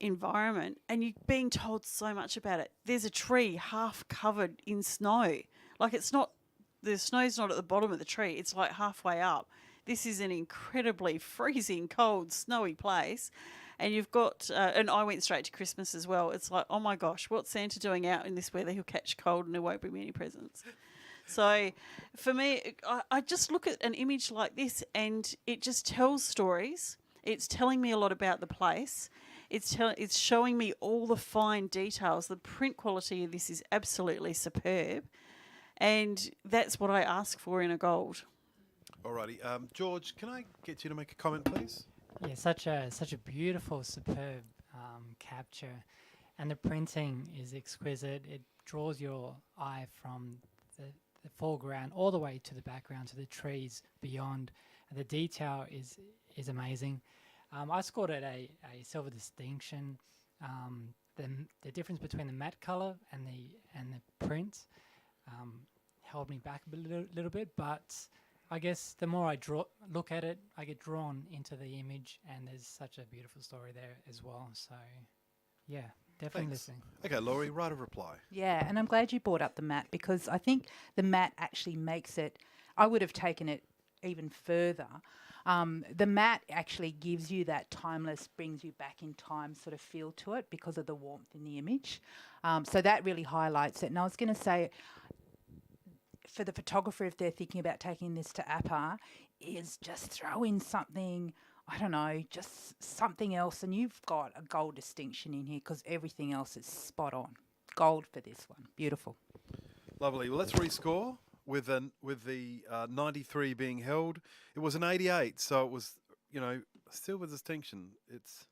Speaker 2: environment, and you're being told so much about it. There's a tree half covered in snow. Like, it's not, the snow's not at the bottom of the tree, it's like halfway up. This is an incredibly freezing, cold, snowy place. And you've got, and I went straight to Christmas as well. It's like, oh my gosh, what's Santa doing out in this weather? He'll catch cold and he won't bring me any presents. So for me, I just look at an image like this and it just tells stories. It's telling me a lot about the place. It's showing me all the fine details. The print quality of this is absolutely superb. And that's what I ask for in a gold.
Speaker 1: Alrighty, George, can I get you to make a comment, please?
Speaker 4: Yeah, such a beautiful, superb capture, and the printing is exquisite. It draws your eye from the foreground all the way to the background, to the trees beyond. And the detail is amazing. I scored it a silver distinction. The difference between the matte color and the print held me back a little bit, but I guess the more I look at it, I get drawn into the image, and there's such a beautiful story there as well. So, yeah, definitely
Speaker 1: Thanks.
Speaker 4: listening.
Speaker 1: Okay, Laurie, write a reply.
Speaker 5: Yeah, and I'm glad you brought up the mat, because I think the mat actually makes it, I would have taken it even further. The mat actually gives you that timeless, brings you back in time sort of feel to it because of the warmth in the image. So that really highlights it. And I was going to say, for the photographer, if they're thinking about taking this to APA, is just throw in something, I don't know, just something else, and you've got a gold distinction in here because everything else is spot on. Gold for this one. Beautiful.
Speaker 1: Lovely. Well, let's rescore with the 93 being held. It was an 88, so it was, still with distinction. It's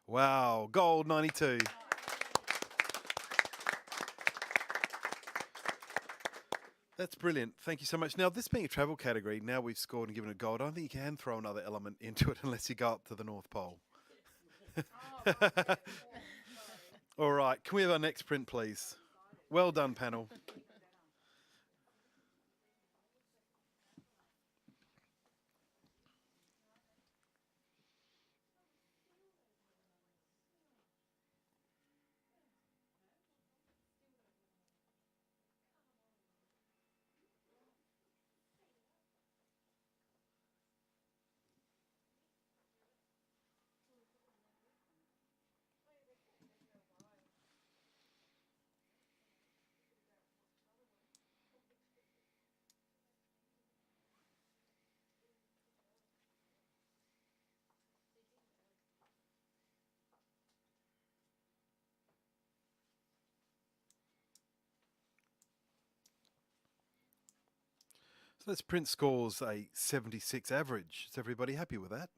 Speaker 1: wow, gold 92. That's brilliant. Thank you so much. Now, this being a travel category, now we've scored and given it gold, I don't think you can throw another element into it unless you go up to the North Pole. All right. Can we have our next print, please? Well done, panel. So this print scores a 76 average. Is everybody happy with that?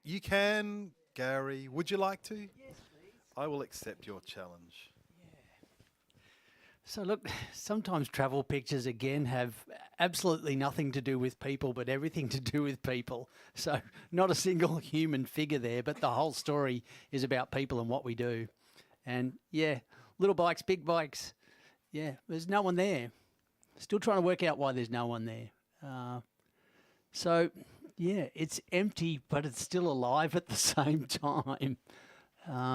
Speaker 1: You can, Gary. Would you like to? Yes, please. I will accept your challenge.
Speaker 8: So look, sometimes travel pictures again have absolutely nothing to do with people, but everything to do with people. So not a single human figure there, but the whole story is about people and what we do. And yeah, little bikes, big bikes. Yeah, there's no one there. Still trying to work out why there's no one there. So yeah, it's empty, but it's still alive at the same time.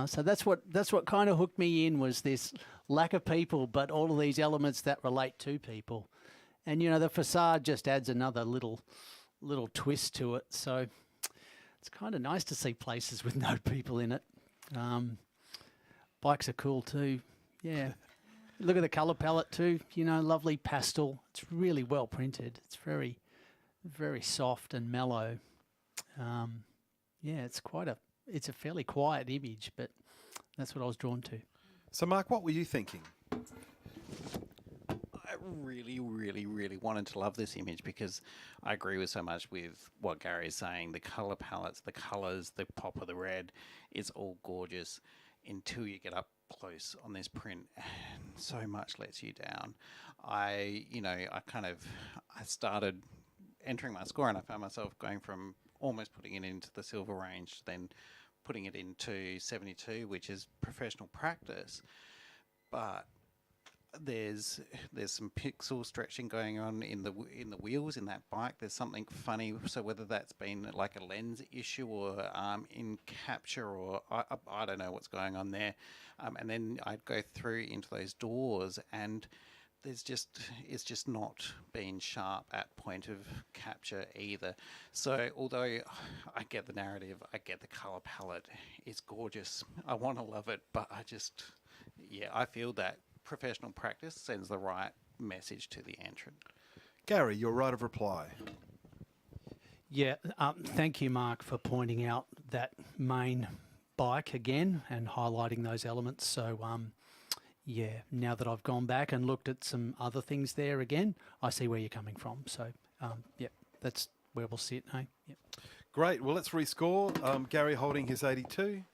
Speaker 8: So that's what kind of hooked me in, was this lack of people, but all of these elements that relate to people. And the facade just adds another little twist to it. So it's kind of nice to see places with no people in it. Bikes are cool too. Yeah. Look at the colour palette too. Lovely pastel. It's really well printed. It's very, very soft and mellow. Yeah, it's a fairly quiet image, but that's what I was drawn to.
Speaker 1: So, Mark, what were you thinking?
Speaker 7: I really, really, really wanted to love this image because I agree with so much with what Gary is saying. The colour palettes, the colours, the pop of the red, it's all gorgeous until you get up close on this print and so much lets you down. I started entering my score and I found myself going from almost putting it into the silver range, then putting it into 72, which is professional practice. But there's some pixel stretching going on in the wheels in that bike. There's something funny. So whether that's been like a lens issue or in capture, or I don't know what's going on there. And then I'd go through into those doors, and it's just not been sharp at point of capture either. So although I get the narrative, I get the color palette, it's gorgeous. I want to love it, but I feel that professional practice sends the right message to the entrant.
Speaker 1: Gary, your right of reply.
Speaker 8: Yeah, thank you, Mark, for pointing out that main bike again and highlighting those elements. So, now that I've gone back and looked at some other things there again, I see where you're coming from. So, that's where we'll sit, hey? Yep.
Speaker 1: Great. Well, let's rescore. Gary holding his 82.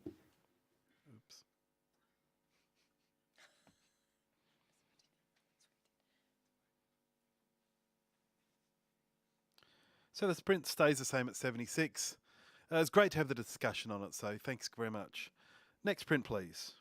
Speaker 1: Oops. So the sprint stays the same at 76. It's great to have the discussion on it, so thanks very much. Next print, please.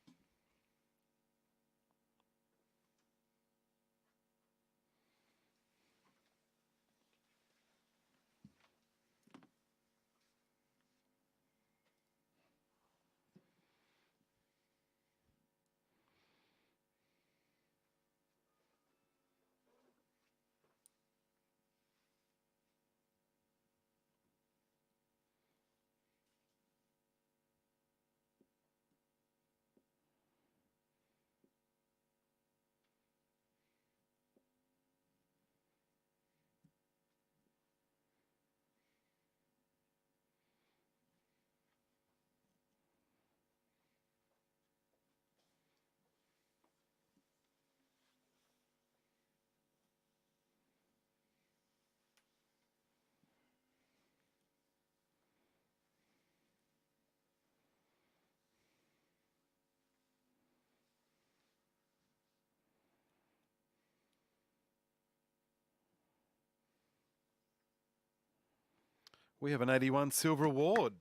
Speaker 1: We have an 81 silver award.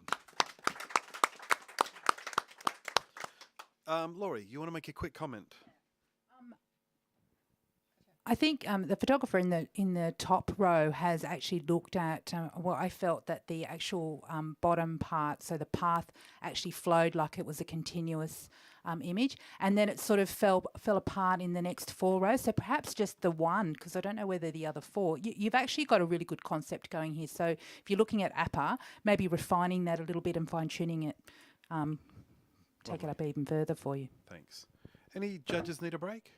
Speaker 1: Laurie, you want to make a quick comment?
Speaker 5: I think the photographer in the top row has actually looked at I felt that the actual bottom part, so the path actually flowed like it was a continuous image, and then it sort of fell apart in the next 4 rows. So perhaps just the one, because I don't know whether the other 4. You've actually got a really good concept going here. So if you're looking at APA, maybe refining that a little bit and fine tuning it, take it up even further for you.
Speaker 1: Thanks. Any judges need a break?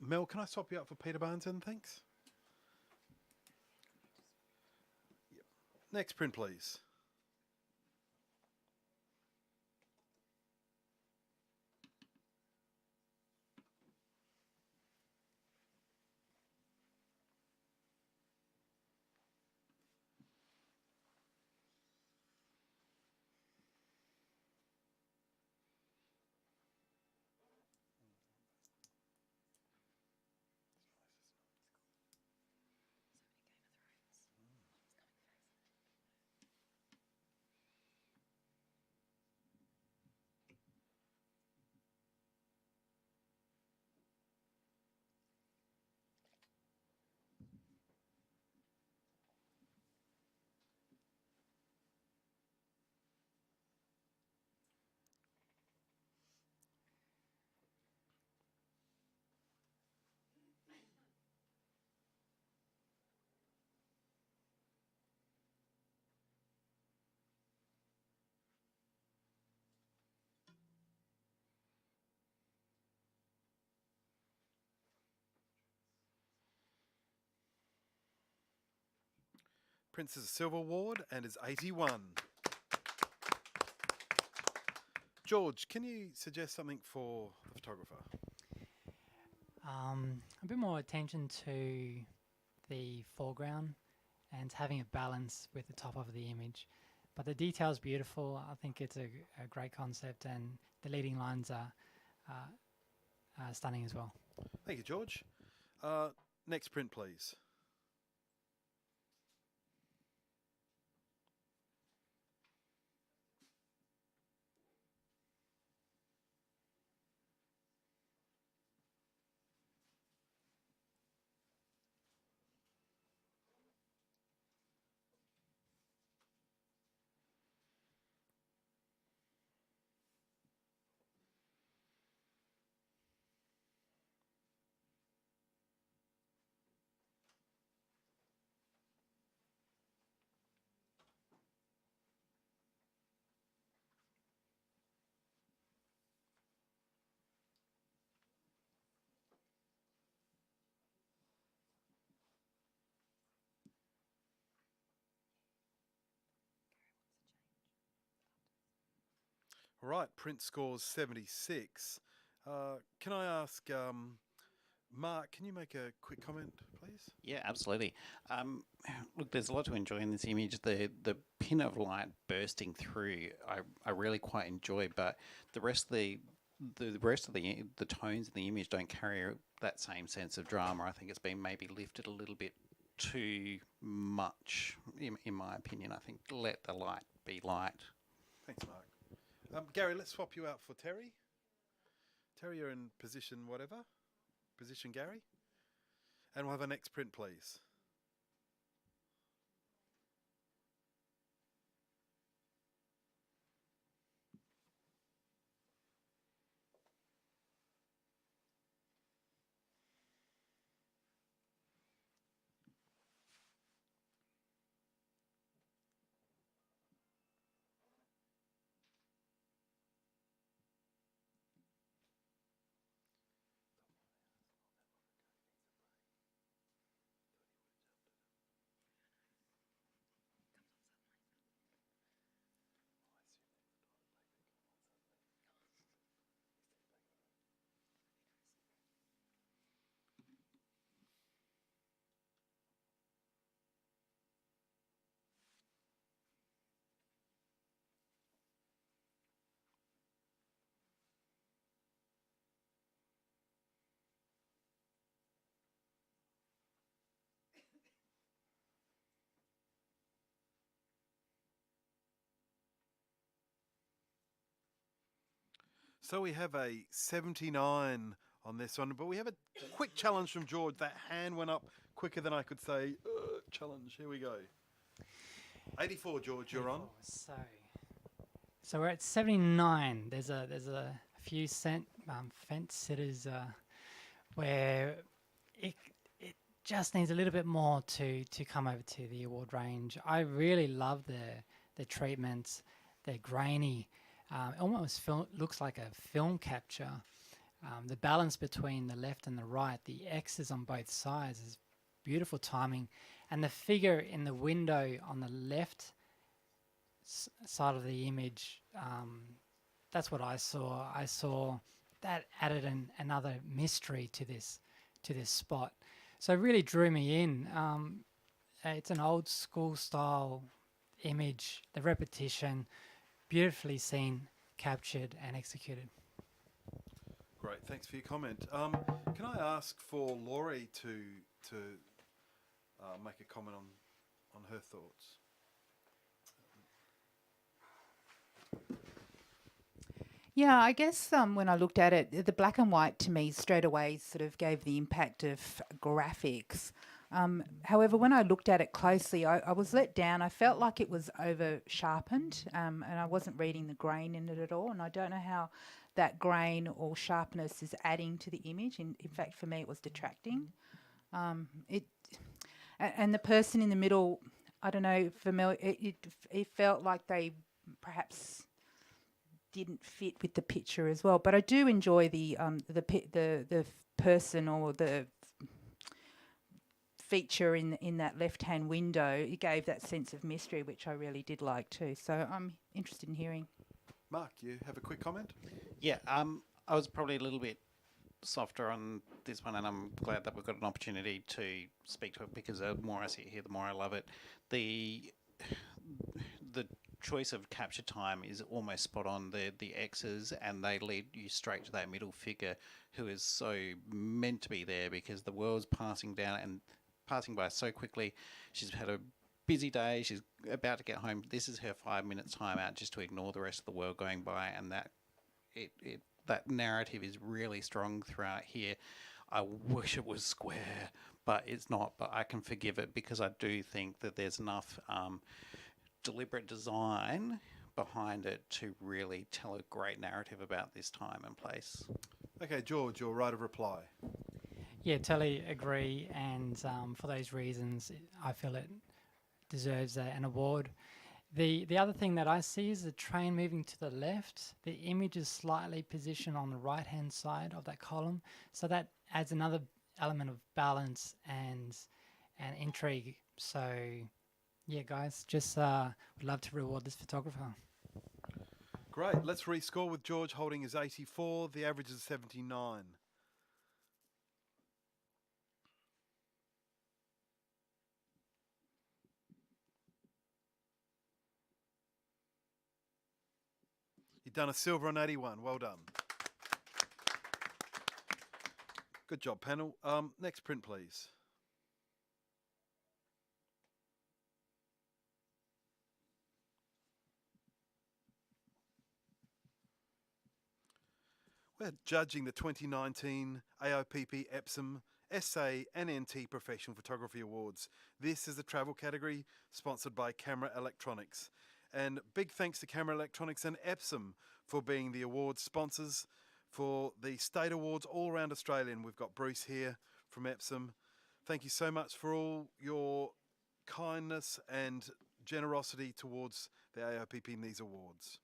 Speaker 1: Mel, can I swap you out for Peter Barnes then? Thanks. Yep. Next print, please. Prince is a silver award and is 81. George, can you suggest something for the photographer?
Speaker 4: A bit more attention to the foreground and having a balance with the top of the image. but the detail is beautiful. I think it's a great concept, and the leading lines are stunning as well.
Speaker 1: Thank you, George. Next print, please. All right, print scores 76. Can I ask, Mark, can you make a quick comment, please?
Speaker 7: Yeah, absolutely. Look, there's a lot to enjoy in this image. The pin of light bursting through, I really quite enjoy, but the rest of the tones in the image don't carry that same sense of drama. I think it's been maybe lifted a little bit too much, in my opinion. I think let the light be light.
Speaker 1: Thanks, Mark. Gary, let's swap you out for Terry. Terry, you're in position whatever. Position Gary. And we'll have a next print, please. So we have a 79 on this one, but we have a quick challenge from George. That hand went up quicker than I could say. Challenge. Here we go. 84, George. You're on.
Speaker 4: So we're at 79. There's a few fence sitters where it just needs a little bit more to come over to the award range. I really love the treatments. They're grainy. It almost looks like a film capture. The balance between the left and the right, the X's on both sides is beautiful timing. And the figure in the window on the left side of the image, that's what I saw. I saw that added another mystery to this spot. So it really drew me in. It's an old school style image, the repetition, beautifully seen, captured and executed.
Speaker 1: Great, thanks for your comment. Can I ask for Laurie to make a comment on her thoughts?
Speaker 5: Yeah, I guess when I looked at it, the black and white to me straight away sort of gave the impact of graphics. However, when I looked at it closely, I was let down. I felt like it was over sharpened, and I wasn't reading the grain in it at all. And I don't know how that grain or sharpness is adding to the image. In fact, for me, it was detracting. And the person in the middle, I don't know, it felt like they perhaps didn't fit with the picture as well. But I do enjoy the person or the feature in that left-hand window. It gave that sense of mystery, which I really did like too. So I'm interested in hearing.
Speaker 1: Mark, you have a quick comment?
Speaker 7: Yeah, I was probably a little bit softer on this one, and I'm glad that we've got an opportunity to speak to it, because the more I see it here, the more I love it. The choice of capture time is almost spot on. The X's, and they lead you straight to that middle figure who is so meant to be there because the world's passing down and passing by so quickly. She's had a busy day. She's about to get home. This is her 5 minute time out just to ignore the rest of the world going by, and that narrative is really strong throughout here. I wish it was square, but it's not. But I can forgive it because I do think that there's enough deliberate design behind it to really tell a great narrative about this time and place.
Speaker 1: Okay, George, your right of reply.
Speaker 4: Yeah, totally agree. And for those reasons, I feel it deserves an award. The other thing that I see is the train moving to the left. The image is slightly positioned on the right-hand side of that column, so that adds another element of balance and intrigue. So, yeah, guys, just would love to reward this photographer.
Speaker 1: Great. Let's rescore with George holding his 84. The average is 79. You've done a silver on 81. Well done. Good job, panel. Next print, please. We're judging the 2019 AIPP EPSON SA and NT Professional Photography Awards. This is the travel category sponsored by Camera Electronics. And big thanks to Camera Electronics and EPSON for being the award sponsors for the State Awards all around Australia. And we've got Bruce here from EPSON. Thank you so much for all your kindness and generosity towards the AIPP in these awards.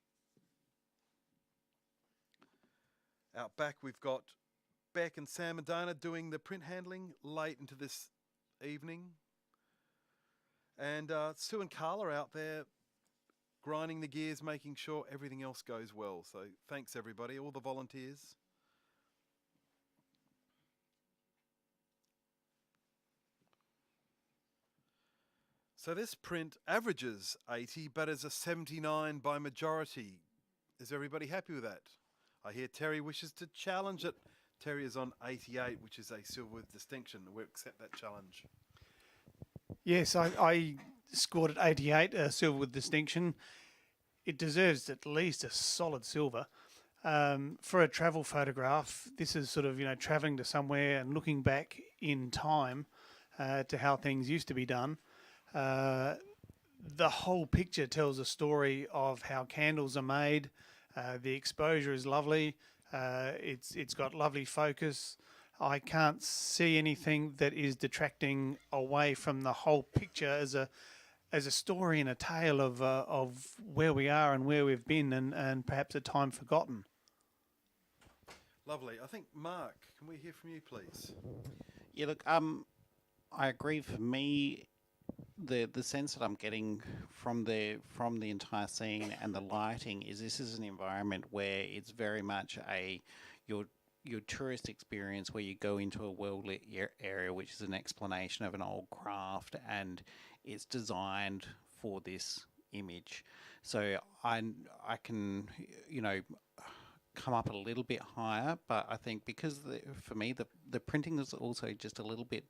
Speaker 1: Out back, we've got Beck and Sam and Dana doing the print handling late into this evening. And Sue and Carla out there grinding the gears, making sure everything else goes well. So thanks, everybody, all the volunteers. So this print averages 80, but is a 79 by majority. Is everybody happy with that? I hear Terry wishes to challenge it. Terry is on 88, which is a silver with distinction. We accept that challenge.
Speaker 3: Yes, I scored at 88, silver with distinction. It deserves at least a solid silver. For a travel photograph, this is sort of, travelling to somewhere and looking back in time to how things used to be done. The whole picture tells a story of how candles are made. The exposure is lovely. It's got lovely focus. I can't see anything that is detracting away from the whole picture as a story and a tale of where we are and where we've been and perhaps a time forgotten.
Speaker 1: Lovely. I think, Mark, can we hear from you, please?
Speaker 7: Yeah, look, I agree. For me, the sense that I'm getting from the entire scene and the lighting is this is an environment where it's very much your tourist experience where you go into a well-lit area, which is an explanation of an old craft, and it's designed for this image. So I can, come up a little bit higher, but I think because for me the printing is also just a little bit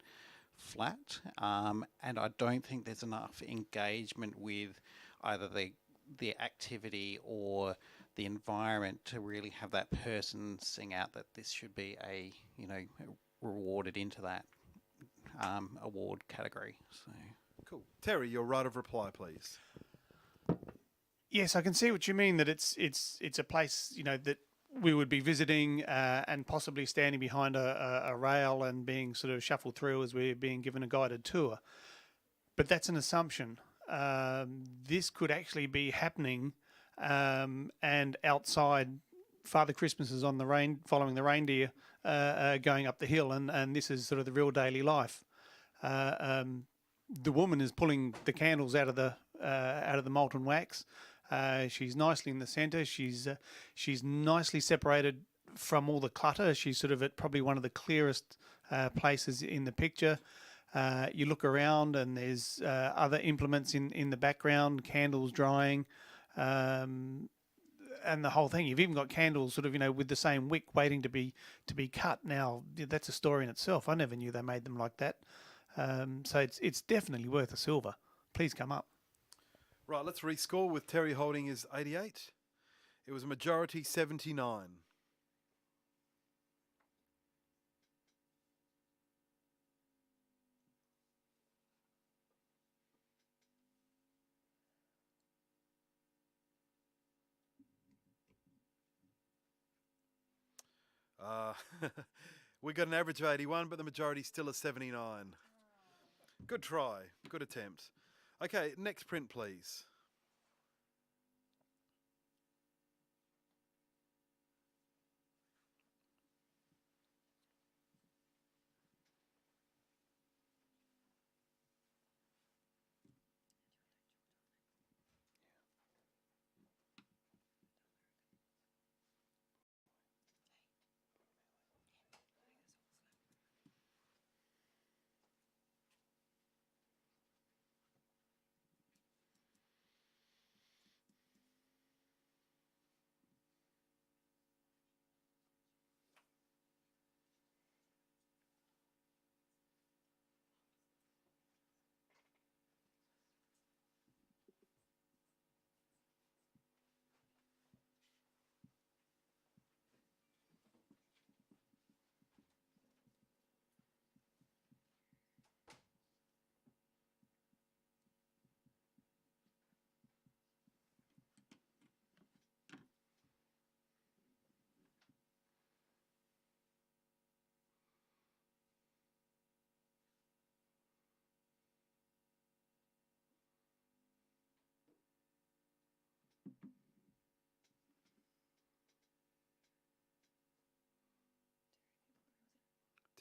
Speaker 7: flat, and I don't think there's enough engagement with either the activity or the environment to really have that person sing out that this should be rewarded into that award category. So
Speaker 1: cool. Terry, your right of reply, please.
Speaker 3: Yes, I can see what you mean, that it's a place, that we would be visiting and possibly standing behind a rail and being sort of shuffled through as we're being given a guided tour. But that's an assumption. This could actually be happening, and outside Father Christmas is on the following the reindeer going up the hill, and this is sort of the real daily life. The woman is pulling the candles out of the molten wax. She's nicely in the centre. She's nicely separated from all the clutter. She's sort of at probably one of the clearest places in the picture. You look around and there's other implements in the background, candles drying. and the whole thing. You've even got candles sort of, with the same wick waiting to be cut. Now, that's a story in itself. I never knew they made them like that. So it's definitely worth a silver. Please come up.
Speaker 1: Right, let's rescore with Terry holding his 88. It was a majority 79. We got an average of 81, but the majority still is 79. Good try. Good attempt. Okay, next print, please.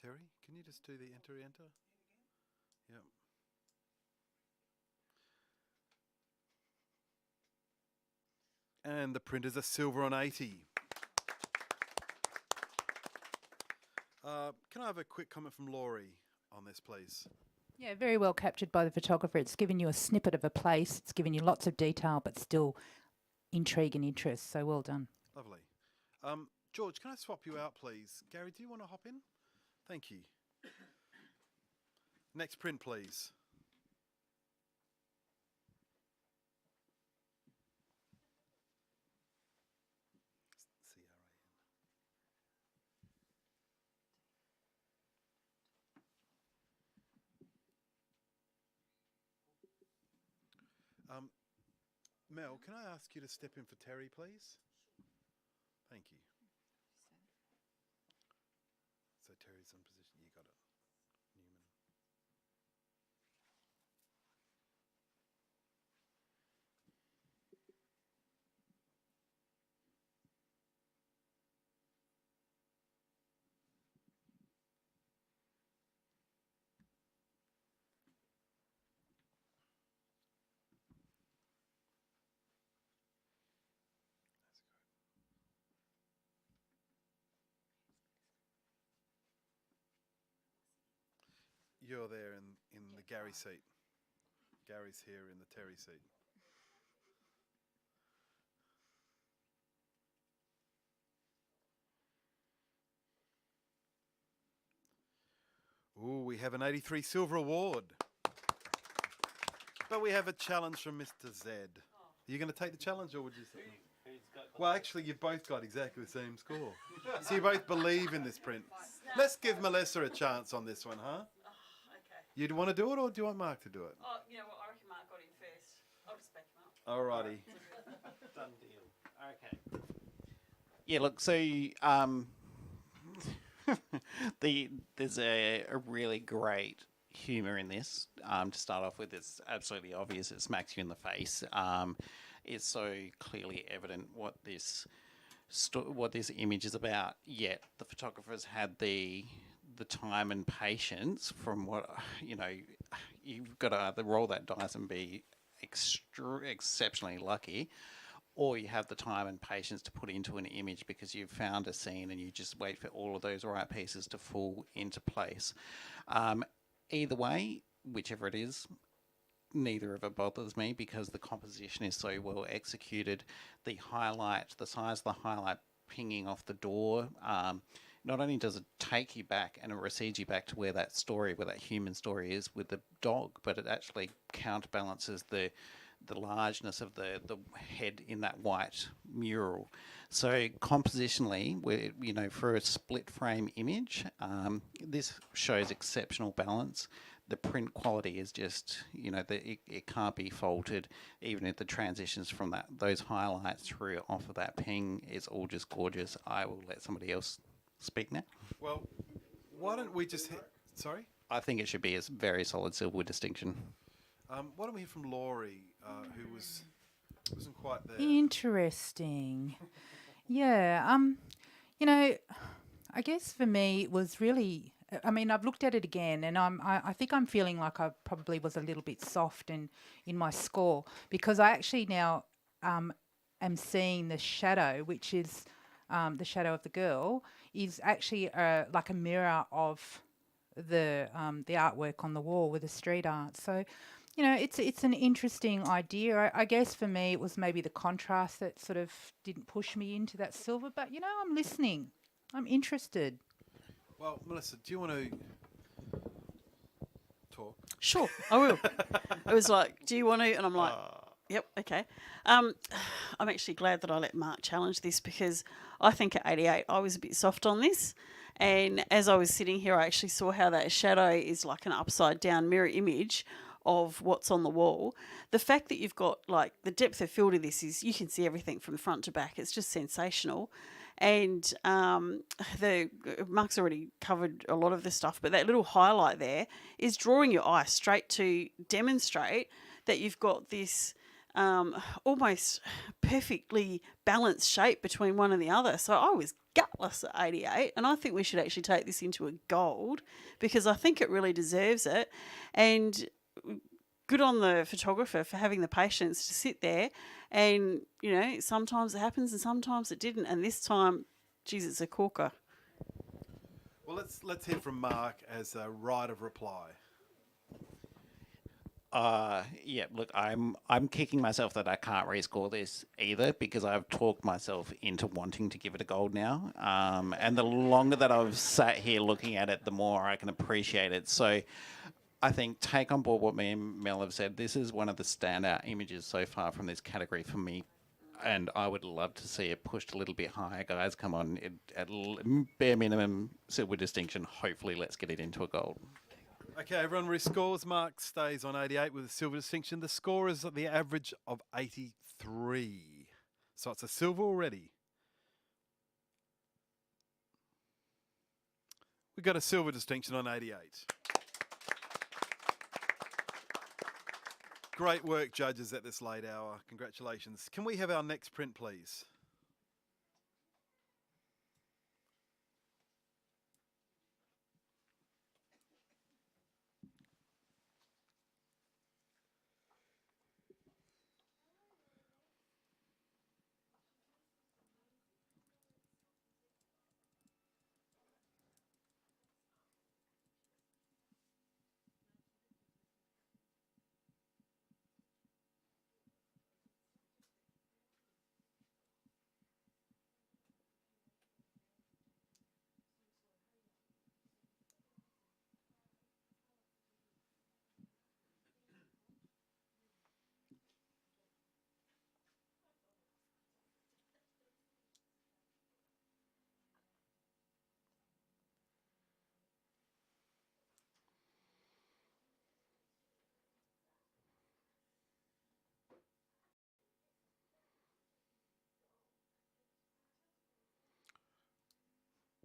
Speaker 1: Terry, can you just do the enter? Yep. And the print is a silver on 80. Can I have a quick comment from Laurie on this, please?
Speaker 5: Yeah, very well captured by the photographer. It's given you a snippet of a place. It's given you lots of detail, but still intrigue and interest. So well done.
Speaker 1: Lovely. George, can I swap you out, please? Gary, do you want to hop in? Thank you. Next print, please. Mel, can I ask you to step in for Terry, please? Thank you. So Terry's in position. You got it. Newman. You're there in the Gary seat. Gary's here in the Terry seat. Ooh, we have an 83 silver award. But we have a challenge from Mr. Z. Are you going to take the challenge or would you say? Well, actually, you've both got exactly the same score. So you both believe in this print. Let's give Melissa a chance on this one, huh?
Speaker 2: Okay.
Speaker 1: You'd want to do it or do you want Mark to do it?
Speaker 2: Oh, you know what? I reckon Mark got in first. I'll just back him up.
Speaker 1: Alrighty.
Speaker 7: Done deal. Okay. Yeah, look, so there's a really great humour in this. To start off with, it's absolutely obvious. It smacks you in the face. It's so clearly evident what this image is about. Yet the photographers had the time and patience from what you've got to either roll that dice and be exceptionally lucky, or you have the time and patience to put into an image because you've found a scene and you just wait for all of those right pieces to fall into place. Either way, whichever it is, neither of it bothers me because the composition is so well executed. The size of the highlight pinging off the door, not only does it take you back and it recedes you back to where that human story is with the dog, but it actually counterbalances the largeness of the head in that white mural. So compositionally, for a split frame image, this shows exceptional balance. The print quality is just, it can't be faulted. Even if the transitions from those highlights through off of that ping, it's all just gorgeous. I will let somebody else speak now.
Speaker 1: Well, why don't we just... Sorry?
Speaker 7: I think it should be a very solid silver with distinction.
Speaker 1: Why don't we hear from Laurie, who wasn't quite there?
Speaker 5: Interesting. Yeah. I guess for me it was really. I mean, I've looked at it again, and I think I'm feeling like I probably was a little bit soft in my score because I actually now am seeing the shadow, which is the shadow of the girl, is actually like a mirror of the artwork on the wall with the street art. So, it's an interesting idea. I guess for me it was maybe the contrast that sort of didn't push me into that silver, but I'm listening. I'm interested.
Speaker 1: Well, Melissa, do you want to talk?
Speaker 2: Sure, I will. It was like, do you want to? And I'm like, yep, okay. I'm actually glad that I let Mark challenge this because I think at 88 I was a bit soft on this. And as I was sitting here, I actually saw how that shadow is like an upside down mirror image of what's on the wall. The fact that you've got like the depth of field of this is you can see everything from front to back. It's just sensational. And Mark's already covered a lot of the stuff, but that little highlight there is drawing your eye straight to demonstrate that you've got this almost perfectly balanced shape between one and the other. So I was gutless at 88, and I think we should actually take this into a gold because I think it really deserves it. And good on the photographer for having the patience to sit there and, sometimes it happens and sometimes it didn't. And this time, geez, it's a corker.
Speaker 1: Well, let's hear from Mark as a right of reply.
Speaker 7: Yeah, look, I'm kicking myself that I can't rescore this either because I've talked myself into wanting to give it a gold now. And the longer that I've sat here looking at it, the more I can appreciate it. So I think take on board what me and Mel have said. This is one of the standout images so far from this category for me. And I would love to see it pushed a little bit higher, guys. Come on, at bare minimum, silver distinction. Hopefully, let's get it into a gold.
Speaker 1: Okay, everyone rescores. Mark stays on 88 with a silver distinction. The score is at the average of 83. So it's a silver already. We got a silver distinction on 88. Great work, judges, at this late hour. Congratulations. Can we have our next print, please?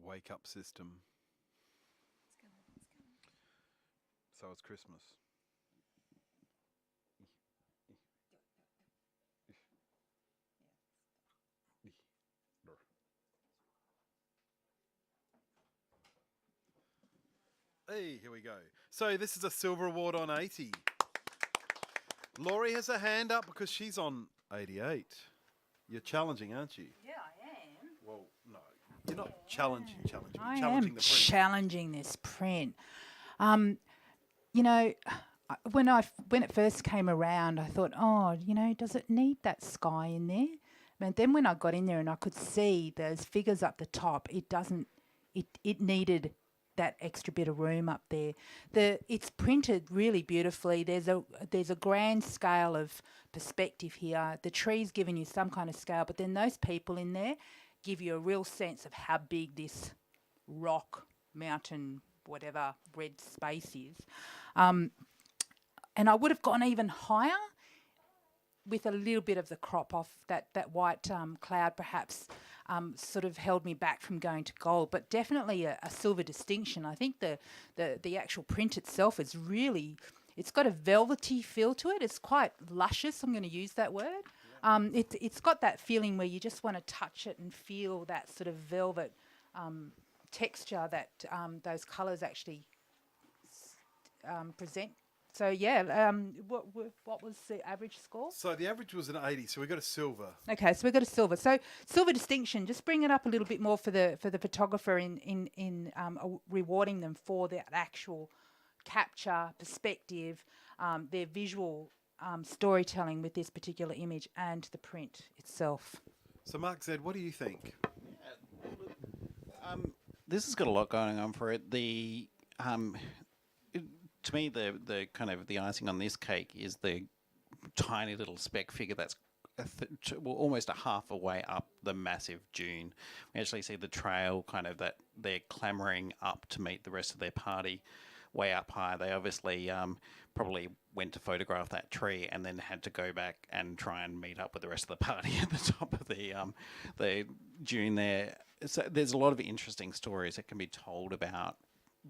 Speaker 1: Wake up system. So it's Christmas. Hey, here we go. So this is a silver award on 80. Laurie has a hand up because she's on 88. You're challenging, aren't you?
Speaker 5: Yeah, I am.
Speaker 1: Well, no. You're not challenging.
Speaker 5: I
Speaker 1: Challenging
Speaker 5: am
Speaker 1: the print.
Speaker 5: challenging this print. when it first came around, I thought, oh, does it need that sky in there? But then when I got in there and I could see those figures up the top, it doesn't. It needed that extra bit of room up there. It's printed really beautifully. There's a grand scale of perspective here. The tree's giving you some kind of scale, but then those people in there give you a real sense of how big this rock, mountain, whatever red space is. And I would have gone even higher with a little bit of the crop off. That white cloud perhaps sort of held me back from going to gold, but definitely a silver distinction. I think the actual print itself is really, it's got a velvety feel to it. It's quite luscious, I'm going to use that word. It's got that feeling where you just want to touch it and feel that sort of velvet texture that those colours actually present. So yeah, what was the average score?
Speaker 1: So the average was an 80, so we got a silver.
Speaker 5: Okay, so we got a silver. So silver distinction. Just bring it up a little bit more for the photographer in rewarding them for that actual capture, perspective, their visual storytelling with this particular image and the print itself.
Speaker 1: So Mark Z, what do you think?
Speaker 7: This has got a lot going on for it. To me, the kind of the icing on this cake is the tiny little speck figure that's almost a half a way up the massive dune. We actually see the trail kind of that they're clambering up to meet the rest of their party way up high. They obviously probably went to photograph that tree and then had to go back and try and meet up with the rest of the party at the top of the dune there. So there's a lot of interesting stories that can be told about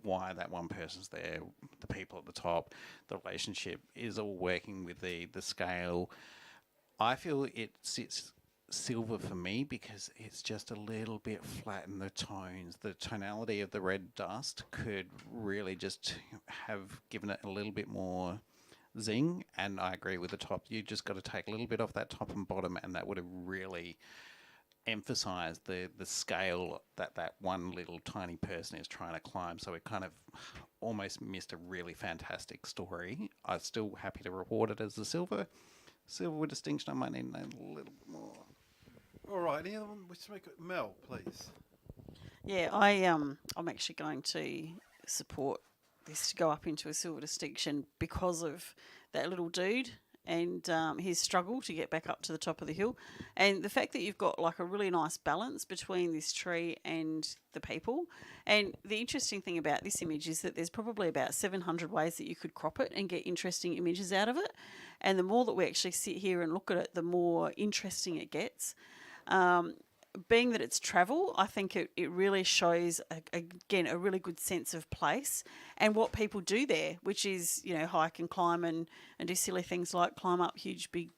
Speaker 7: why that one person's there, the people at the top, the relationship is all working with the scale. I feel it sits silver for me because it's just a little bit flat in the tones. The tonality of the red dust could really just have given it a little bit more zing, and I agree with the top. You just got to take a little bit off that top and bottom, and that would have really emphasize the scale that one little tiny person is trying to climb. So it kind of almost missed a really fantastic story. I'm still happy to reward it as a silver with distinction. I might need a little bit more.
Speaker 1: All right, any other one? Which make it? Mel, please.
Speaker 2: Yeah, I'm actually going to support this to go up into a silver distinction because of that little dude and his struggle to get back up to the top of the hill, and the fact that you've got like a really nice balance between this tree and the people. And the interesting thing about this image is that there's probably about 700 ways that you could crop it and get interesting images out of it, and the more that we actually sit here and look at it, the more interesting it gets. Being that it's travel, I think it really shows, again, a really good sense of place and what people do there, which is, hike and climb and do silly things like climb up huge, big,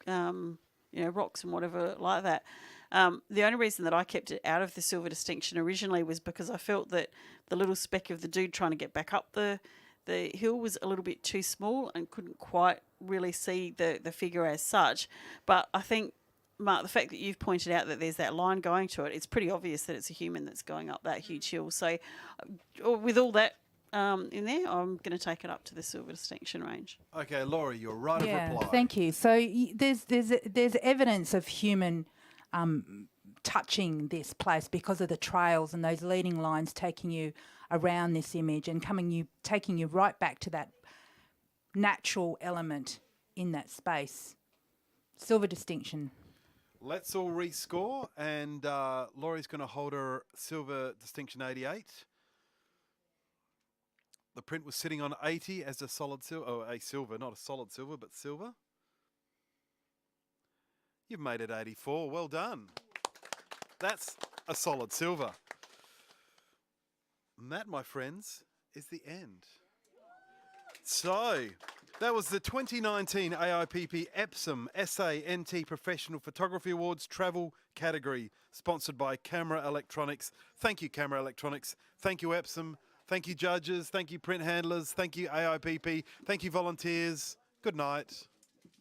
Speaker 2: rocks and whatever like that. The only reason that I kept it out of the silver distinction originally was because I felt that the little speck of the dude trying to get back up the hill was a little bit too small and couldn't quite really see the figure as such. But I think, Mark, the fact that you've pointed out that there's that line going to it, it's pretty obvious that it's a human that's going up that huge hill. So with all that in there, I'm going to take it up to the silver distinction range.
Speaker 1: Okay, Laurie, you're right of reply.
Speaker 5: Thank you. So there's evidence of human touching this place because of the trails and those leading lines taking you around this image and taking you right back to that natural element in that space. Silver distinction.
Speaker 1: Let's all rescore, and Laurie's going to hold her silver distinction 88. The print was sitting on 80 as a solid silver, a silver, not a solid silver, but silver. You've made it 84. Well done. That's a solid silver. And that, my friends, is the end. So that was the 2019 AIPP EPSON SA/NT Professional Photography Awards Travel category, sponsored by Camera Electronics. Thank you, Camera Electronics. Thank you, EPSON. Thank you, judges. Thank you, print handlers. Thank you, AIPP. Thank you, volunteers. Good night.